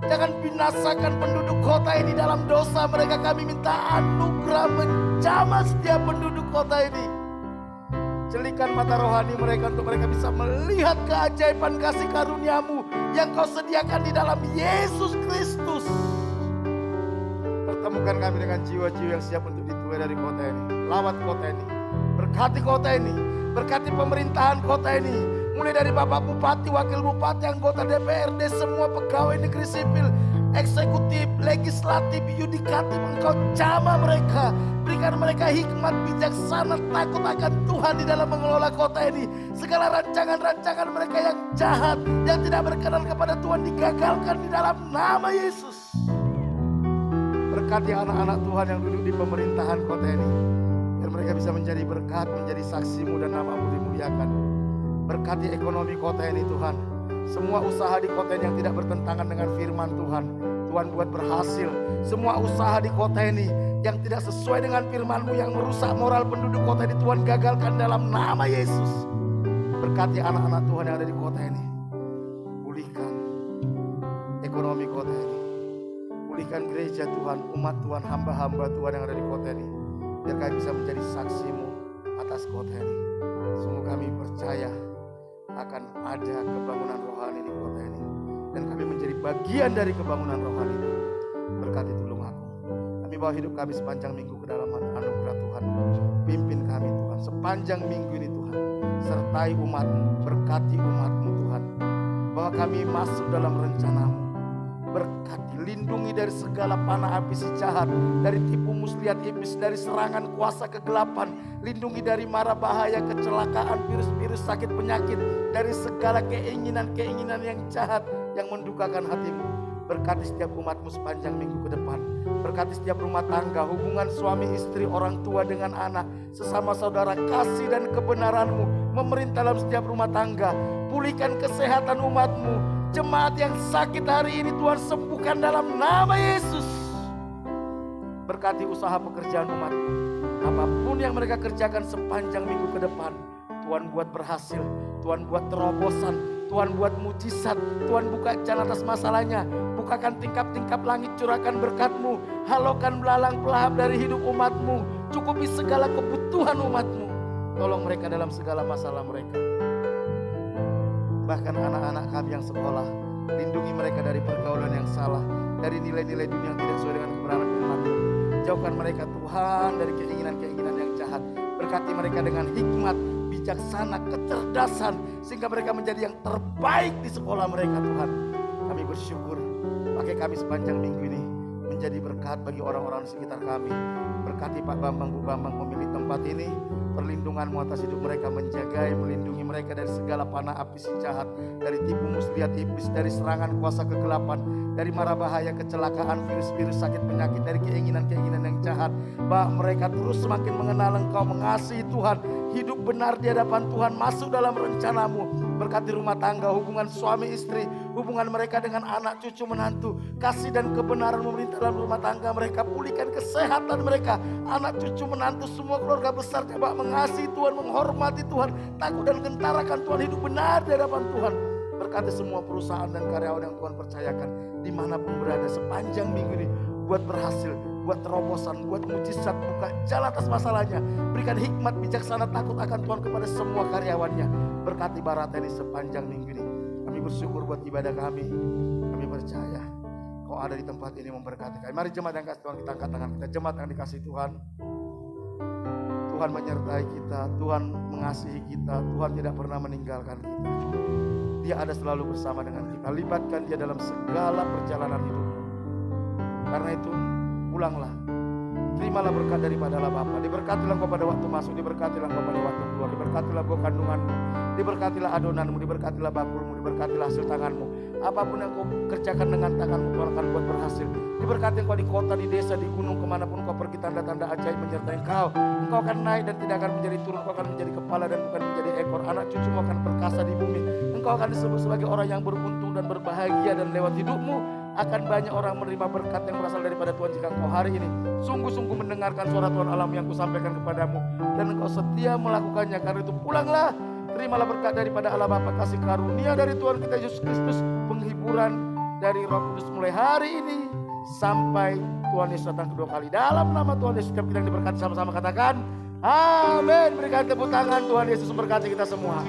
Jangan binasakan penduduk kota ini dalam dosa mereka. Kami minta anugerah menjamah setiap penduduk kota ini. Jelikan mata rohani mereka untuk mereka bisa melihat keajaiban kasih karunia-Mu yang Kau sediakan di dalam Yesus Kristus. Pertemukan kami dengan jiwa-jiwa yang siap untuk dituai dari kota ini. Lawat kota ini. Berkati kota ini. Berkati pemerintahan kota ini. Mulai dari Bapak Bupati, Wakil Bupati, anggota DPRD, semua pegawai negeri sipil, eksekutif, legislatif, yudikatif. Engkau jamah mereka. Berikan mereka hikmat, bijaksana, takut akan Tuhan di dalam mengelola kota ini. Segala rancangan-rancangan mereka yang jahat, yang tidak berkenan kepada Tuhan, digagalkan di dalam nama Yesus. Berkati anak-anak Tuhan yang duduk di pemerintahan kota ini. Biar mereka bisa menjadi berkat, menjadi saksi-Mu dan nama-Mu dimuliakan. Berkati ekonomi kota ini Tuhan. Semua usaha di kota ini yang tidak bertentangan dengan firman Tuhan, Tuhan buat berhasil. Semua usaha di kota ini yang tidak sesuai dengan firman-Mu, yang merusak moral penduduk kota ini, Tuhan gagalkan dalam nama Yesus. Berkati anak-anak Tuhan yang ada di kota ini. Pulihkan ekonomi kota ini. Pulihkan gereja Tuhan, umat Tuhan, hamba-hamba Tuhan yang ada di kota ini. Biar kami bisa menjadi saksi-Mu atas kota ini. Sungguh kami percaya akan ada kebangunan rohani di kota ini. Dan kami menjadi bagian dari kebangunan rohani itu. Berkati tulung aku. Kami bawa hidup kami sepanjang minggu ke dalam anugerah Tuhan. Pimpin kami Tuhan sepanjang minggu ini Tuhan. Sertai umat-Mu, berkati umat-Mu Tuhan. Bahwa kami masuk dalam rencana-Mu. Berkati, lindungi dari segala panah api si jahat, dari tipu muslihat iblis, dari serangan kuasa kegelapan. Lindungi dari mara bahaya, kecelakaan, virus-virus, sakit, penyakit, dari segala keinginan-keinginan yang jahat yang mendukakan hati-Mu. Berkati setiap umat-Mu sepanjang minggu ke depan. Berkati setiap rumah tangga, hubungan suami istri, orang tua dengan anak, sesama saudara, kasih dan kebenaran-Mu memerintah dalam setiap rumah tangga. Pulihkan kesehatan umat-Mu. Jemaat yang sakit hari ini Tuhan sembuhkan dalam nama Yesus. Berkati usaha pekerjaan umat. Apapun yang mereka kerjakan sepanjang minggu ke depan, Tuhan buat berhasil. Tuhan buat terobosan. Tuhan buat mujizat. Tuhan buka jalan atas masalahnya. Bukakan tingkap-tingkap langit, curahkan berkat-Mu. Halaukan belalang pelahap dari hidup umat-Mu. Cukupi segala kebutuhan umat-Mu. Tolong mereka dalam segala masalah mereka. Bahkan anak-anak kami yang sekolah, lindungi mereka dari pergaulan yang salah, dari nilai-nilai dunia yang tidak sesuai dengan kebenaran firman-Mu. Jauhkan mereka Tuhan dari keinginan-keinginan yang jahat. Berkati mereka dengan hikmat, bijaksana, kecerdasan, sehingga mereka menjadi yang terbaik di sekolah mereka Tuhan. Kami bersyukur, pakai kami sepanjang minggu ini menjadi berkat bagi orang-orang sekitar kami. Berkati Pak Bambang, Bu Bambang memilih tempat ini. Perlindungan-Mu atas hidup mereka, menjaga, melindungi mereka dari segala panah api si jahat, dari tipu muslihat iblis, dari serangan kuasa kegelapan, dari mara bahaya, kecelakaan, virus-virus, sakit, penyakit, dari keinginan-keinginan yang jahat. Bahwa mereka terus semakin mengenal Engkau, mengasihi Tuhan, hidup benar di hadapan Tuhan, masuk dalam rencana-Mu. Berkati rumah tangga, hubungan suami istri, hubungan mereka dengan anak cucu menantu, kasih dan kebenaran memerintah dalam rumah tangga mereka. Pulihkan kesehatan mereka, anak cucu menantu, semua keluarga besar coba mengasihi Tuhan, menghormati Tuhan, takut dan gentarakan Tuhan, hidup benar di hadapan Tuhan. Berkati semua perusahaan dan karyawan yang Tuhan percayakan dimanapun berada sepanjang minggu ini, buat berhasil, buat terobosan, buat mujizat, buka jalan atas masalahnya. Berikan hikmat, bijaksana, takut akan Tuhan kepada semua karyawannya. Berkati Barata ini sepanjang minggu ini. Kami bersyukur buat ibadah kami. Kami percaya Kau ada di tempat ini memberkati kami. Mari jemaat yang kasih Tuhan, kita angkat tangan kita. Jemaat yang dikasih Tuhan, Tuhan menyertai kita, Tuhan mengasihi kita, Tuhan tidak pernah meninggalkan kita. Dia ada selalu bersama dengan kita. Libatkan Dia dalam segala perjalanan hidupmu. Karena itu pulanglah, terimalah berkat daripada Allah Bapa. Diberkatilah Engkau pada waktu masuk, diberkatilah Engkau pada waktu keluar, diberkatilah buah kandunganmu, diberkatilah adonanmu, diberkatilah bakulmu, diberkatilah hasil tanganmu. Apapun yang kau kerjakan dengan tanganmu, Tuhan akan buat berhasil. Diberkati Engkau di kota, di desa, di gunung, kemanapun kau pergi, tanda-tanda ajaib menyertai Engkau. Engkau akan naik dan tidak akan menjadi turun, Engkau akan menjadi kepala dan bukan menjadi ekor. Anak cucumu akan perkasa di bumi. Engkau akan disebut sebagai orang yang beruntung dan berbahagia, dan lewat hidupmu akan banyak orang menerima berkat yang berasal daripada Tuhan. Jika engkau hari ini sungguh-sungguh mendengarkan suara Tuhan Allah yang kusampaikan kepadamu, dan engkau setia melakukannya, karena itu pulanglah, terimalah berkat daripada Allah Bapa, kasih karunia dari Tuhan kita Yesus Kristus, penghiburan dari Roh Kudus mulai hari ini sampai Tuhan Yesus datang kedua kali. Dalam nama Tuhan Yesus, setiap kita yang diberkati sama-sama katakan amin. Berikan tepuk tangan, Tuhan Yesus memberkati kita semua.